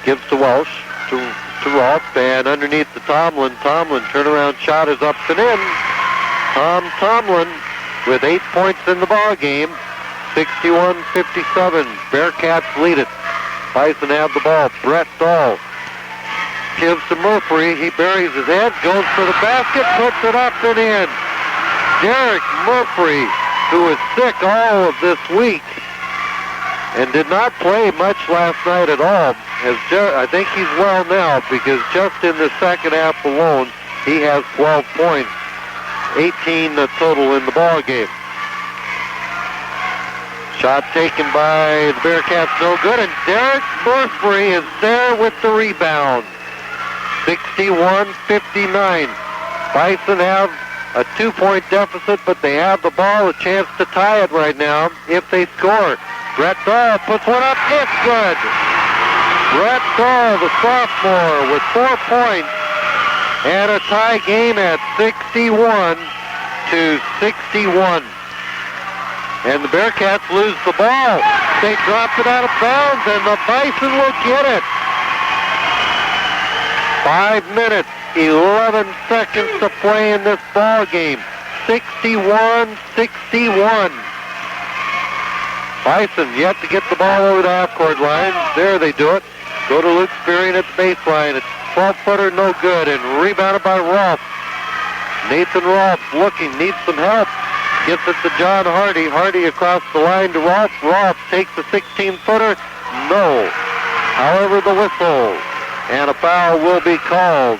gives to Welsh, to Rolfe, and underneath to Tomlin. Tomlin, turnaround shot is up and in. Tomlin with 8 points in the ball game. 61-57. Bearcats lead it. Bison have the ball. Brett Dahl gives to Murphy. He buries his head, goes for the basket, puts it up and in. Derek Murphy, who was sick all of this week and did not play much last night at all, I think he's well now, because just in the second half alone, he has 12 points, 18 total in the ball game. Shot taken by the Bearcats, no good, and Derek Murphy is there with the rebound. 61-59. Bison have a 2-point deficit, but they have the ball, a chance to tie it right now if they score. Brett Dahl puts one up. It's good. Brett Dahl, the sophomore, with 4 points and a tie game at 61-61. And the Bearcats lose the ball. They drop it out of bounds, and the Bison will get it. 5 minutes, 11 seconds to play in this ball game. 61-61. Bison yet to get the ball over the half-court line. There they do it. Go to Luke Spearing at the baseline. It's 12-footer, no good, and rebounded by Rolfe. Nathan Rolfe looking, needs some help. Gets it to John Hardy. Hardy across the line to Rolfe. Rolfe takes the 16-footer. No. However, the whistle. And a foul will be called.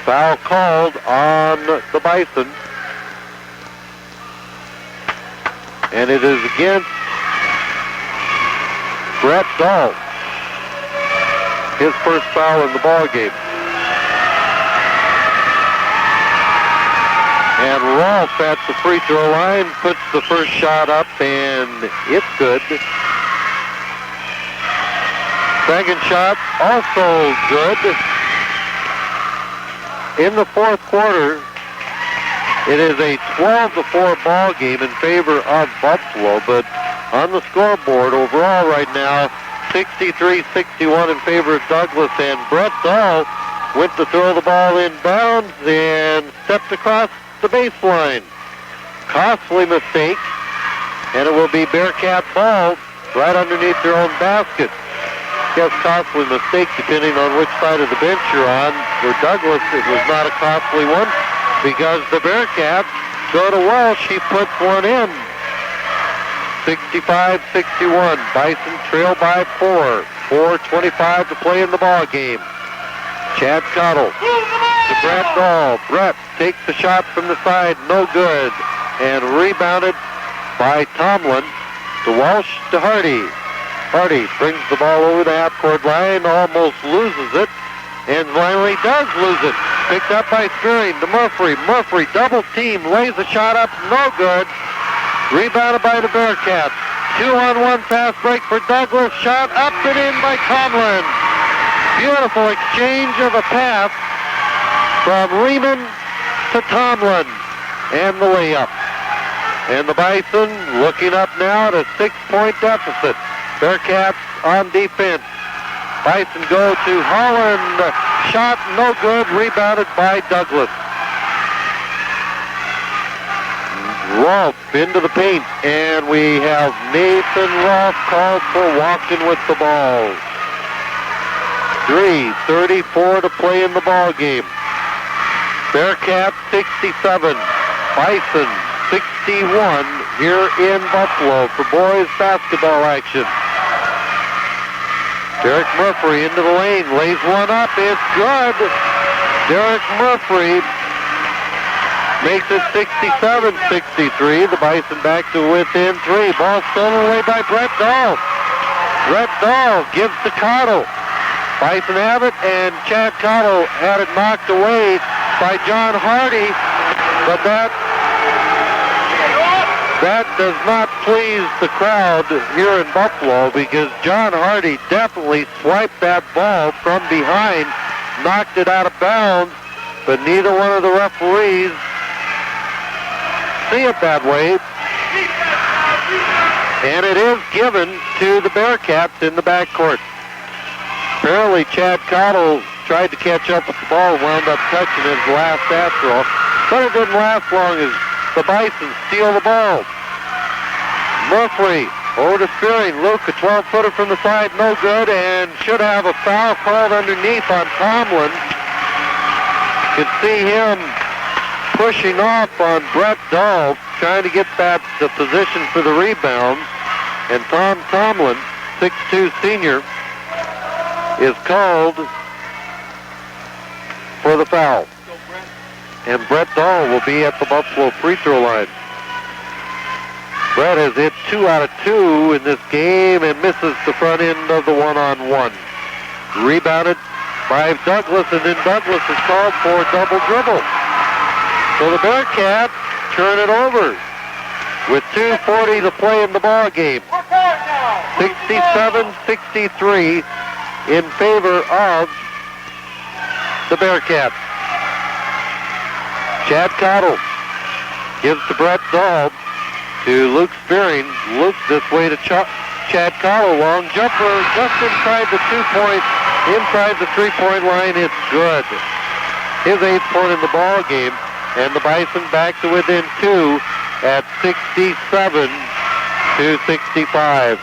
Foul called on the Bison. And it is against Brett Dahl. His first foul in the ball game. And Rolfe at the free throw line puts the first shot up, and it's good. Second shot also good. In the fourth quarter, it is a 12-4 ball game in favor of Buffalo, but on the scoreboard overall right now, 63-61 in favor of Douglas, and Brett Dahl went to throw the ball inbounds and stepped across the baseline. Costly mistake, and it will be Bearcat ball right underneath their own basket. Guess costly mistake depending on which side of the bench you're on. For Douglas, it was not a costly one because the Bearcats go to Walsh. He puts one in. 65-61. Bison trail by 4. 4:25 to play in the ball game. Chad Cottle to Brett Dahl. Brett takes the shot from the side, no good. And rebounded by Tomlin to Walsh to Hardy. Hardy brings the ball over the half-court line, almost loses it, and finally does lose it. Picked up by Spearing to Murphy. Murphy double team, lays the shot up, no good. Rebounded by the Bearcats. 2-on-1 fast break for Douglas. Shot up and in by Tomlin. Beautiful exchange of a pass from Riemann to Tomlin. And the layup. And the Bison looking up now at a 6-point deficit. Bearcats on defense. Bison go to Holland. Shot no good. Rebounded by Douglas. Rolfe into the paint. And we have Nathan Rolfe called for walking with the ball. 3:34 to play in the ball game. Bearcats 67. Bison 61 here in Buffalo for boys basketball action. Derek Murphy into the lane, lays one up, it's good. Derek Murphy makes it 67-63. The Bison back to within 3. Ball stolen away by Brett Dahl. Brett Dahl gives to Cottle. Bison have it, and Chad Cottle had it knocked away by John Hardy, but that does not please the crowd here in Buffalo because John Hardy definitely swiped that ball from behind, knocked it out of bounds, but neither one of the referees see it that way. And it is given to the Bearcats in the backcourt. Apparently Chad Cottle tried to catch up with the ball, wound up touching his last after all, but it didn't last long as the Bison steal the ball. Murphy over to Spearing. Luke, a 12-footer from the side, no good, and should have a foul called underneath on Tomlin. You can see him pushing off on Brett Dahl, trying to get that the position for the rebound. And Tomlin, 6'2 senior, is called for the foul. And Brett Dahl will be at the Buffalo free throw line. Brett has hit 2 out of 2 in this game and misses the front end of the one-on-one. Rebounded by Douglas, and then Douglas is called for a double dribble. So the Bearcats turn it over with 2:40 to play in the ball game. 67-63 in favor of the Bearcats. Chad Cottle gives to Brett Dahl to Luke Spearing. Luke this way to Chad Cottle. Long jumper just inside the 2-point, inside the 3-point line. It's good. His 8th point in the ball game. And the Bison back to within 2 at 67-65.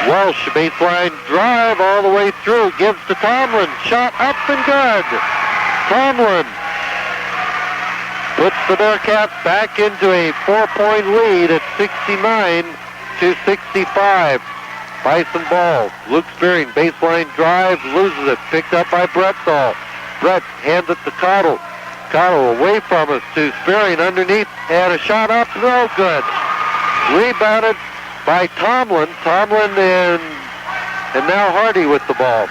Welsh baseline drive all the way through. Gives to Tomlin. Shot up and good. Tomlin puts the Bearcats back into a 4-point lead at 69-65. Bison ball. Luke Spearing, baseline drive, loses it. Picked up by Brett Dahl. Brett hands it to Cottle. Cottle away from us to Spearing underneath, and a shot up, no good. Rebounded by Tomlin. Tomlin and now Hardy with the ball.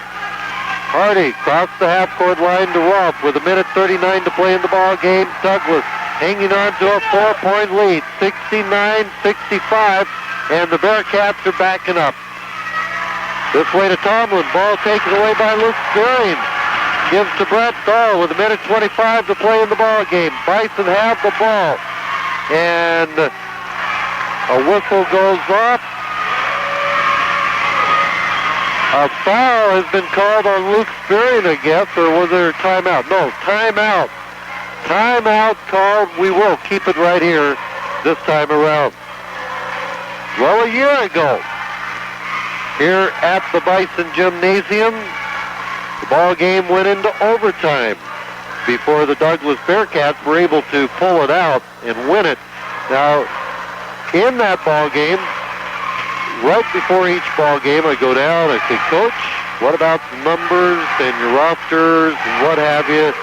Hardy crossed the half-court line to Rolfe with 1:39 to play in the ball game. Douglas hanging on to a 4-point lead, 69-65, and the Bearcats are backing up. This way to Tomlin, ball taken away by Luke Spearing. Gives to Brett Dahl with 1:25 to play in the ball game. Bison have the ball, and a whistle goes off. A foul has been called on Luke Spearing, I guess, or was there a timeout? No, timeout. Timeout called. We will keep it right here this time around. Well, a year ago, here at the Bison Gymnasium, the ball game went into overtime before the Douglas Bearcats were able to pull it out and win it. Now, in that ball game, right before each ball game, I go down, I say, Coach, what about the numbers and your rosters and what have you?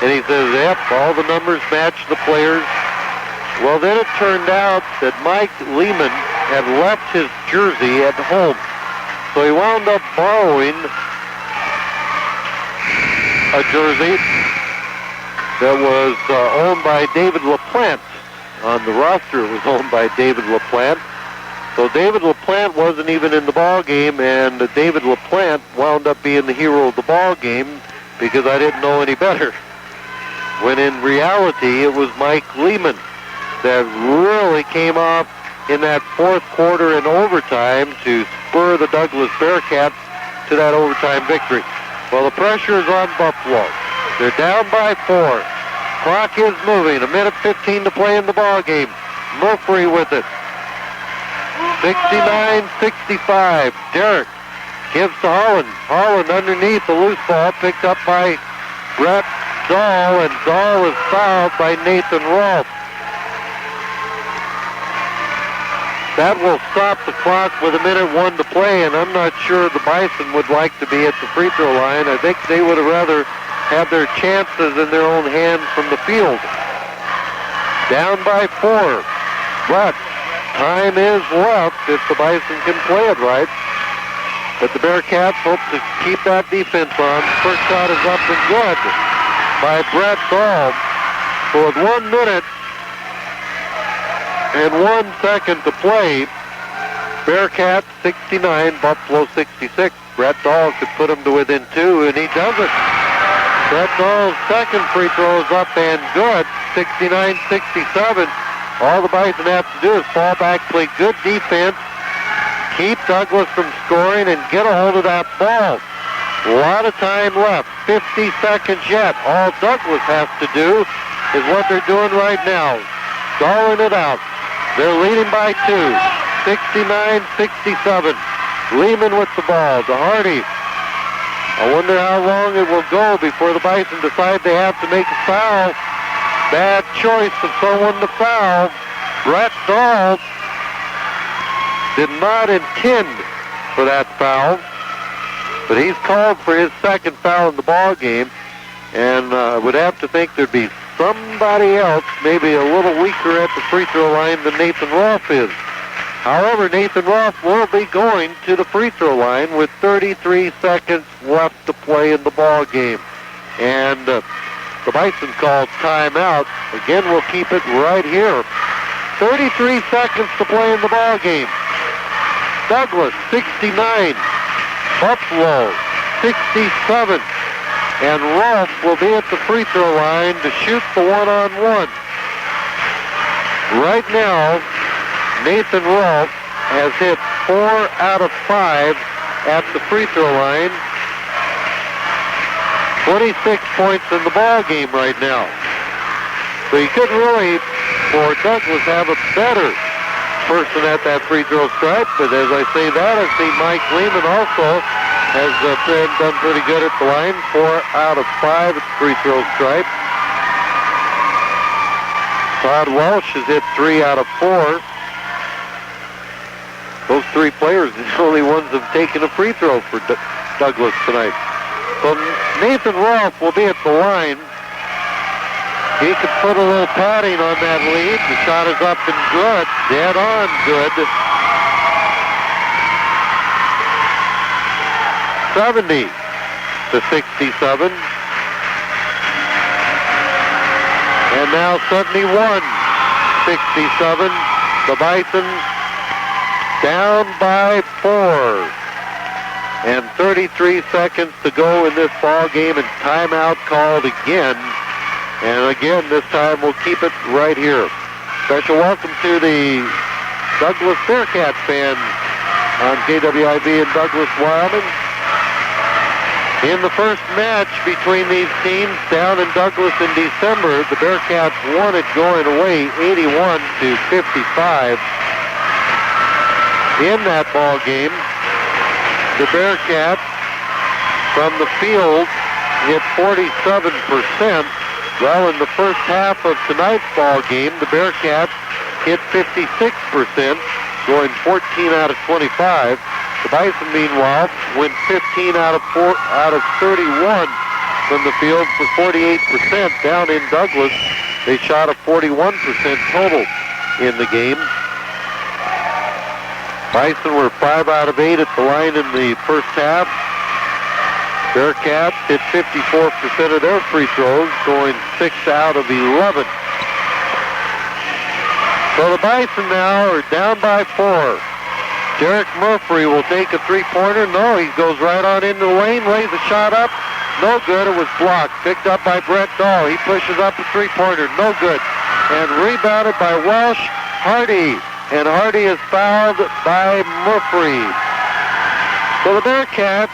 And he says, yep, all the numbers match the players. Well, then it turned out that Mike Lehman had left his jersey at home. So he wound up borrowing a jersey that was owned by David LaPlante. On the roster, it was owned by David LaPlante. So David LaPlante wasn't even in the ball game, and David LaPlante wound up being the hero of the ball game because I didn't know any better. When in reality, it was Mike Lehman that really came off in that fourth quarter in overtime to spur the Douglas Bearcats to that overtime victory. Well, the pressure is on Buffalo. They're down by 4. Clock is moving. 1:15 to play in the ball game. Murphy with it. 69-65. Derrick gives to Holland. Holland underneath the loose ball picked up by Brett Dahl, and Dahl is fouled by Nathan Rolfe. That will stop the clock with 1:01 to play, and I'm not sure the Bison would like to be at the free throw line. I think they would have rather have their chances in their own hands from the field. Down by 4, but time is left if the Bison can play it right. But the Bearcats hope to keep that defense on. First shot is up and good by Brett Dahl. So with 1 minute and 1 second to play, Bearcats 69, Buffalo 66. Brett Dahl could put them to within 2, and he does it. Brett Dahl's second free throw is up and good, 69-67. All the Bison have to do is fall back, play good defense, keep Douglas from scoring, and get a hold of that ball. A lot of time left, 50 seconds yet. All Douglas has to do is what they're doing right now, stalling it out. They're leading by 2, 69-67. Lehman with the ball to Hardy. I wonder how long it will go before the Bison decide they have to make a foul. Bad choice of someone to foul. Brett Dahl did not intend for that foul, but he's called for his second foul in the ball game, and I would have to think there'd be somebody else maybe a little weaker at the free throw line than Nathan Rolfe is. However, Nathan Roth will be going to the free throw line with 33 seconds left to play in the ball game. And the Bison called timeout. Again, we'll keep it right here. 33 seconds to play in the ball game. Douglas, 69. Buffalo, 67. And Rolfe will be at the free throw line to shoot the one-on-one. Right now, Nathan Rolfe has hit 4 out of 5 at the free throw line. 26 points in the ball game right now. So you could really, for Douglas, have a better person at that free throw stripe. But as I say that, I see Mike Lehman also has done pretty good at the line. 4 out of 5 at the free throw stripe. Todd Welsh has hit 3 out of 4. Those 3 players are the only ones that have taken a free throw for Douglas tonight. So Nathan Rolfe will be at the line. He could put a little padding on that lead. The shot is up and good. Dead on good. 70 to 67. And now 71, 67. The Bison down by 4. And 33 seconds to go in this ball game, and timeout called again. And again, this time we'll keep it right here. Special welcome to the Douglas Bearcats fans on KWIB in Douglas, Wyoming. In the first match between these teams down in Douglas in December, the Bearcats won it going away 81 to 55. In that ball game, the Bearcats from the field hit 47%. Well, in the first half of tonight's ball game, the Bearcats hit 56%, going 14 out of 25. The Bison, meanwhile, went 15 out of 31 from the field for 48%. Down in Douglas, they shot a 41% total in the game. Bison were 5 out of 8 at the line in the first half. Bearcats hit 54% of their free throws, going 6 out of 11. So the Bison now are down by 4. Derek Murphy will take a three-pointer. No, he goes right on into the lane, lays a shot up. No good. It was blocked. Picked up by Brett Dahl. He pushes up a three-pointer. No good. And rebounded by Welsh. Hardy. And Hardy is fouled by Murphy. So the Bearcats,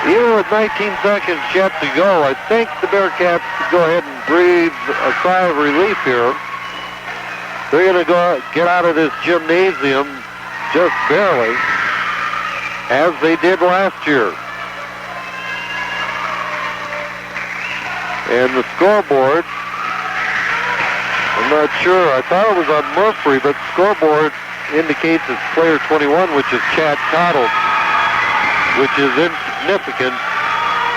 even with 19 seconds yet to go, I think the Bearcats could go ahead and breathe a sigh of relief here. They're going to go get out of this gymnasium just barely, as they did last year. And the scoreboard, I'm not sure. I thought it was on Murphy, but the scoreboard indicates it's player 21, which is Chad Cottle, which is insignificant,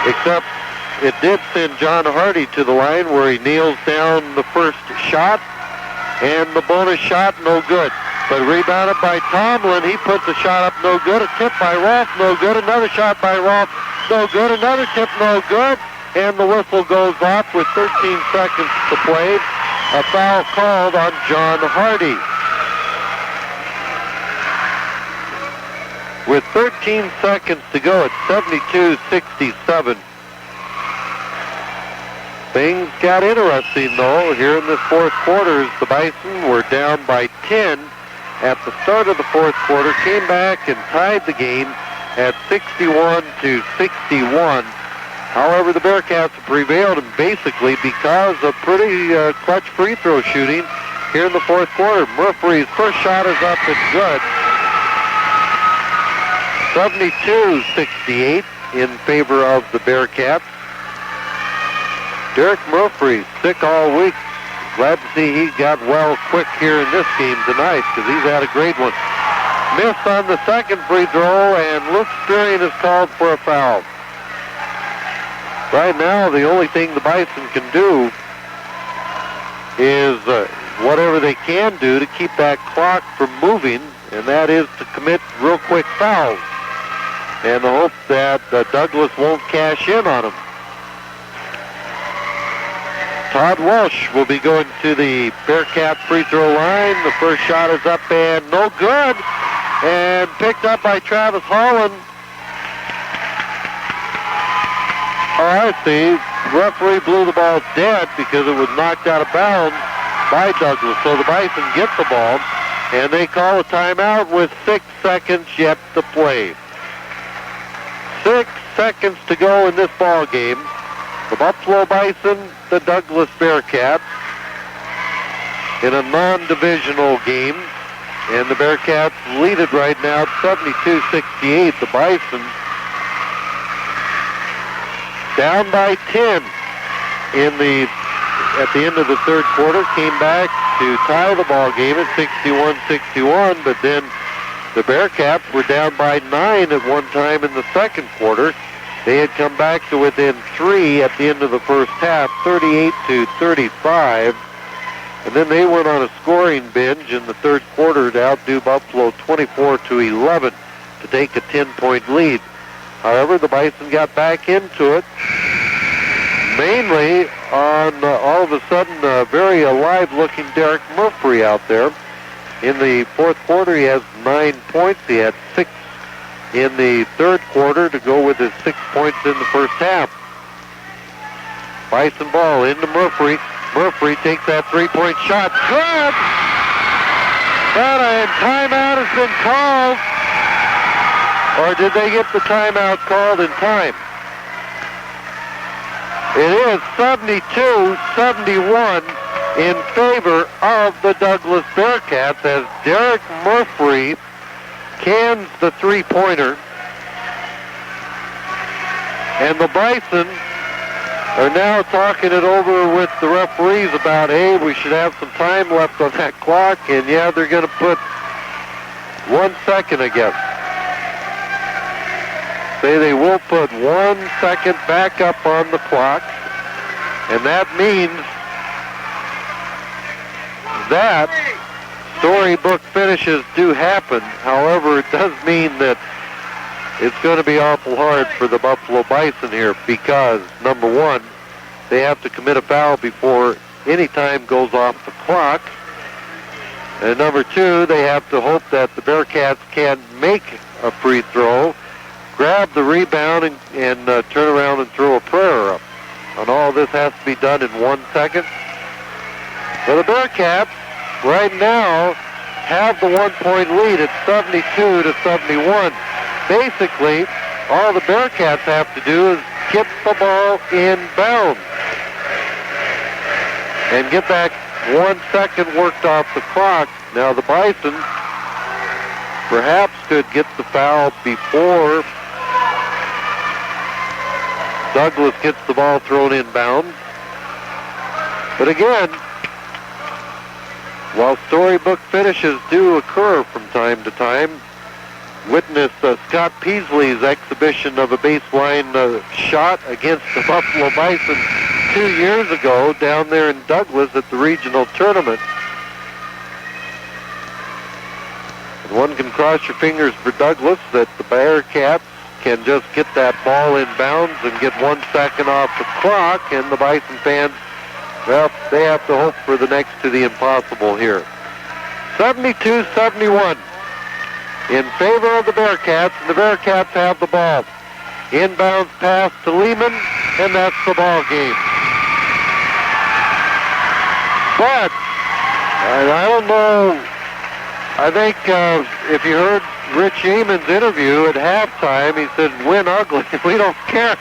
except it did send John Hardy to the line where he kneels down the first shot, and the bonus shot, no good. But rebounded by Tomlin, he puts a shot up, no good. A tip by Rolfe, no good. Another shot by Rolfe, no good. Another tip, no good. And the whistle goes off with 13 seconds to play. A foul called on John Hardy. With 13 seconds to go, it's 72-67. Things got interesting, though, here in this fourth quarter. The Bison were down by 10 at the start of the fourth quarter, came back and tied the game at 61-61. However, the Bearcats prevailed, and basically because of pretty clutch free throw shooting here in the fourth quarter. Murphy's first shot is up and good. 72-68 in favor of the Bearcats. Derek Murphy, sick all week. Glad to see he got well quick here in this game tonight, because he's had a great one. Missed on the second free throw, and Luke Spirian is called for a foul. Right now, the only thing the Bison can do is whatever they can do to keep that clock from moving, and that is to commit real quick fouls and hope that Douglas won't cash in on them. Todd Walsh will be going to the Bearcat free throw line. The first shot is up and no good, and picked up by Travis Holland. All right, the referee blew the ball dead because it was knocked out of bounds by Douglas. So the Bison get the ball, and they call a timeout with 6 seconds yet to play. 6 seconds to go in this ball game. The Buffalo Bison, the Douglas Bearcats, in a non-divisional game, and the Bearcats lead it right now, 72-68. The Bison down by 10 at the end of the third quarter, came back to tie the ball game at 61-61, but then the Bearcats were down by 9 at one time in the second quarter. They had come back to within 3 at the end of the first half, 38-35, and then they went on a scoring binge in the third quarter to outdo Buffalo 24-11 to take a 10-point lead. However, the Bison got back into it, mainly on all of a sudden a very alive-looking Derek Murphy out there. In the fourth quarter, he has 9 points. He had 6 in the third quarter to go with his 6 points in the first half. Bison ball into Murphy. Murphy takes that three-point shot. Good! But a timeout has been called. Or did they get the timeout called in time? It is 72-71 in favor of the Douglas Bearcats as Derek Murphy cans the three-pointer. And the Bison are now talking it over with the referees about, hey, we should have some time left on that clock, and yeah, they're going to put 1 second, I guess. Say they will put 1 second back up on the clock, and that means that storybook finishes do happen. However, it does mean that it's going to be awful hard for the Buffalo Bison here because, number one, they have to commit a foul before any time goes off the clock. And number two, they have to hope that the Bearcats can make a free throw, grab the rebound, and turn around and throw a prayer up. And all this has to be done in 1 second. So the Bearcats right now have the 1-point lead at 72-71. Basically, all the Bearcats have to do is get the ball in bounds and get that 1 second worked off the clock. Now the Bison perhaps could get the foul before Douglas gets the ball thrown in bounds. But again, while storybook finishes do occur from time to time, witness Scott Peasley's exhibition of a baseline shot against the Buffalo Bison 2 years ago down there in Douglas at the regional tournament. And one can cross your fingers for Douglas that the Bearcats can just get that ball in bounds and get 1 second off the clock, and the Bison fans, well, they have to hope for the next to the impossible here. 72-71 in favor of the Bearcats, and the Bearcats have the ball. Inbounds pass to Lehman, and that's the ball game. But, I don't know, I think if you heard Rich Eamon's interview at halftime, he said, win ugly. We don't care.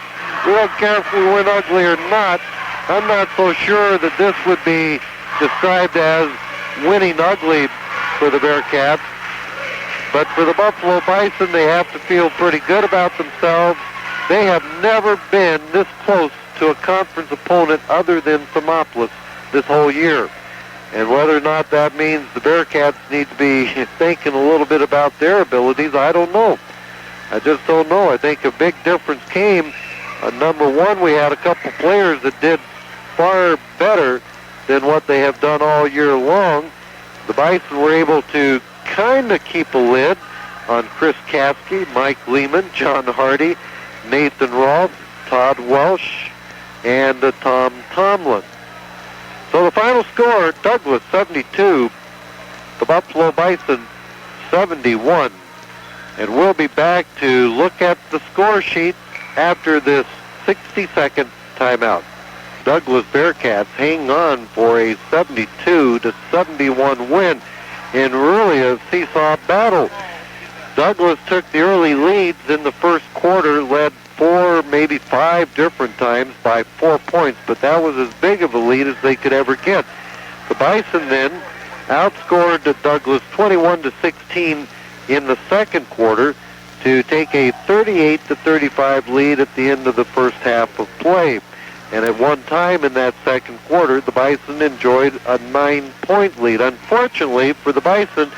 We don't care if we win ugly or not. I'm not so sure that this would be described as winning ugly for the Bearcats. But for the Buffalo Bison, they have to feel pretty good about themselves. They have never been this close to a conference opponent other than Thermopolis this whole year. And whether or not that means the Bearcats need to be thinking a little bit about their abilities, I don't know. I just don't know. I think a big difference came. Number one, we had a couple players that did far better than what they have done all year long. The Bison were able to kind of keep a lid on Chris Kasky, Mike Lehman, John Hardy, Nathan Rolfe, Todd Welsh, and Tom Tomlin. So the final score, Douglas 72, the Buffalo Bison 71. And we'll be back to look at the score sheet after this 60-second timeout. Douglas Bearcats hang on for a 72-71 win in really a seesaw battle. Douglas took the early leads in the first quarter, led 4, maybe 5 different times by 4 points, but that was as big of a lead as they could ever get. The Bison then outscored Douglas 21-16 in the second quarter to take a 38-35 lead at the end of the first half of play. And at one time in that second quarter, the Bison enjoyed a 9-point lead. Unfortunately for the Bison,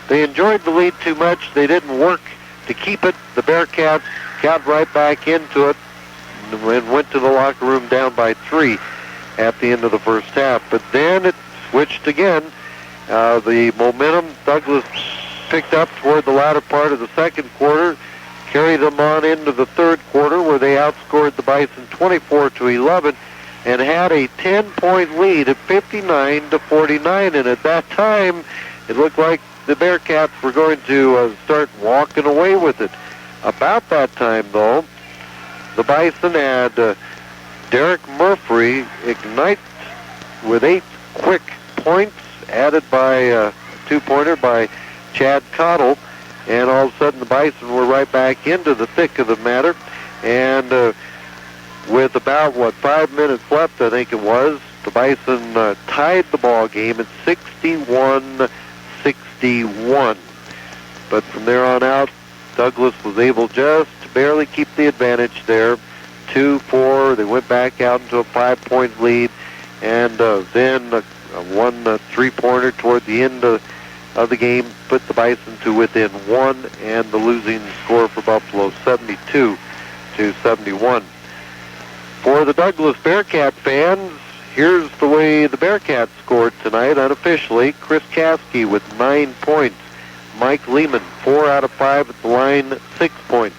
they enjoyed the lead too much. They didn't work to keep it. The Bearcats got right back into it and went to the locker room down by 3 at the end of the first half. But then it switched again. The momentum Douglas picked up toward the latter part of the second quarter, carried them on into the third quarter where they outscored the Bison 24-11 and had a 10-point lead at 59-49. And at that time, it looked like the Bearcats were going to start walking away with it. About that time, though, the Bison had Derek Murphy ignite with 8 quick points, added by a 2-pointer by Chad Cottle, and all of a sudden the Bison were right back into the thick of the matter. And with about, 5 minutes left, I think it was, the Bison tied the ball game at 61-61. But from there on out, Douglas was able just to barely keep the advantage there. 2-4, they went back out into a 5-point lead, and then one 3-pointer toward the end of the game put the Bison to within 1, and the losing score for Buffalo 72-71. For the Douglas Bearcat fans, here's the way the Bearcats scored tonight unofficially. Chris Kasky with 9 points. Mike Lehman, 4 out of 5 at the line, 6 points.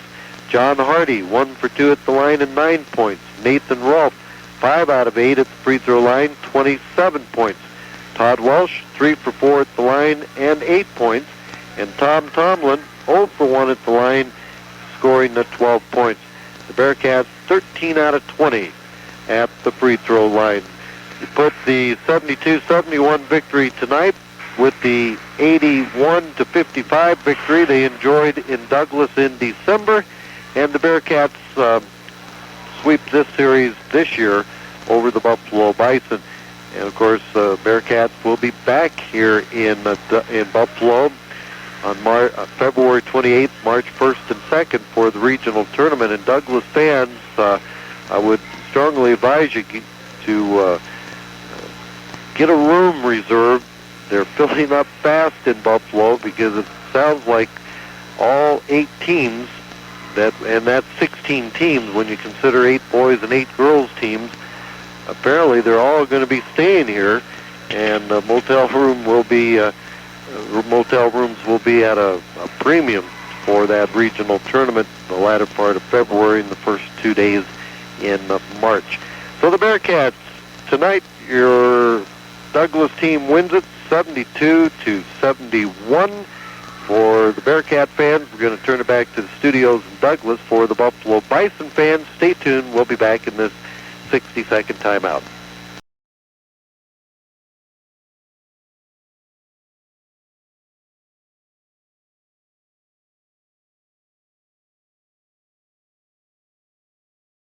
John Hardy, 1 for 2 at the line and 9 points. Nathan Rolfe, 5 out of 8 at the free throw line, 27 points. Todd Welsh, 3 for 4 at the line and 8 points. And Tom Tomlin, 0 for 1 at the line, scoring 12 points. The Bearcats, 13 out of 20 at the free throw line. You put the 72-71 victory tonight with the 81-55 victory they enjoyed in Douglas in December, and the Bearcats sweep this series this year over the Buffalo Bison. And of course, Bearcats will be back here in Buffalo on February 28th, March 1st and 2nd for the regional tournament. And Douglas fans, I would strongly advise you to get a room reserved. They're filling up fast in Buffalo because it sounds like all 8 teams, and that's 16 teams when you consider 8 boys and 8 girls teams, apparently they're all going to be staying here, and motel rooms will be at a premium for that regional tournament the latter part of February and the first 2 days in March. So the Bearcats tonight, your Douglas team wins it 72-71. For the Bearcat fans, we're going to turn it back to the studios in Douglas. For the Buffalo Bison fans, stay tuned. We'll be back in this 60-second timeout.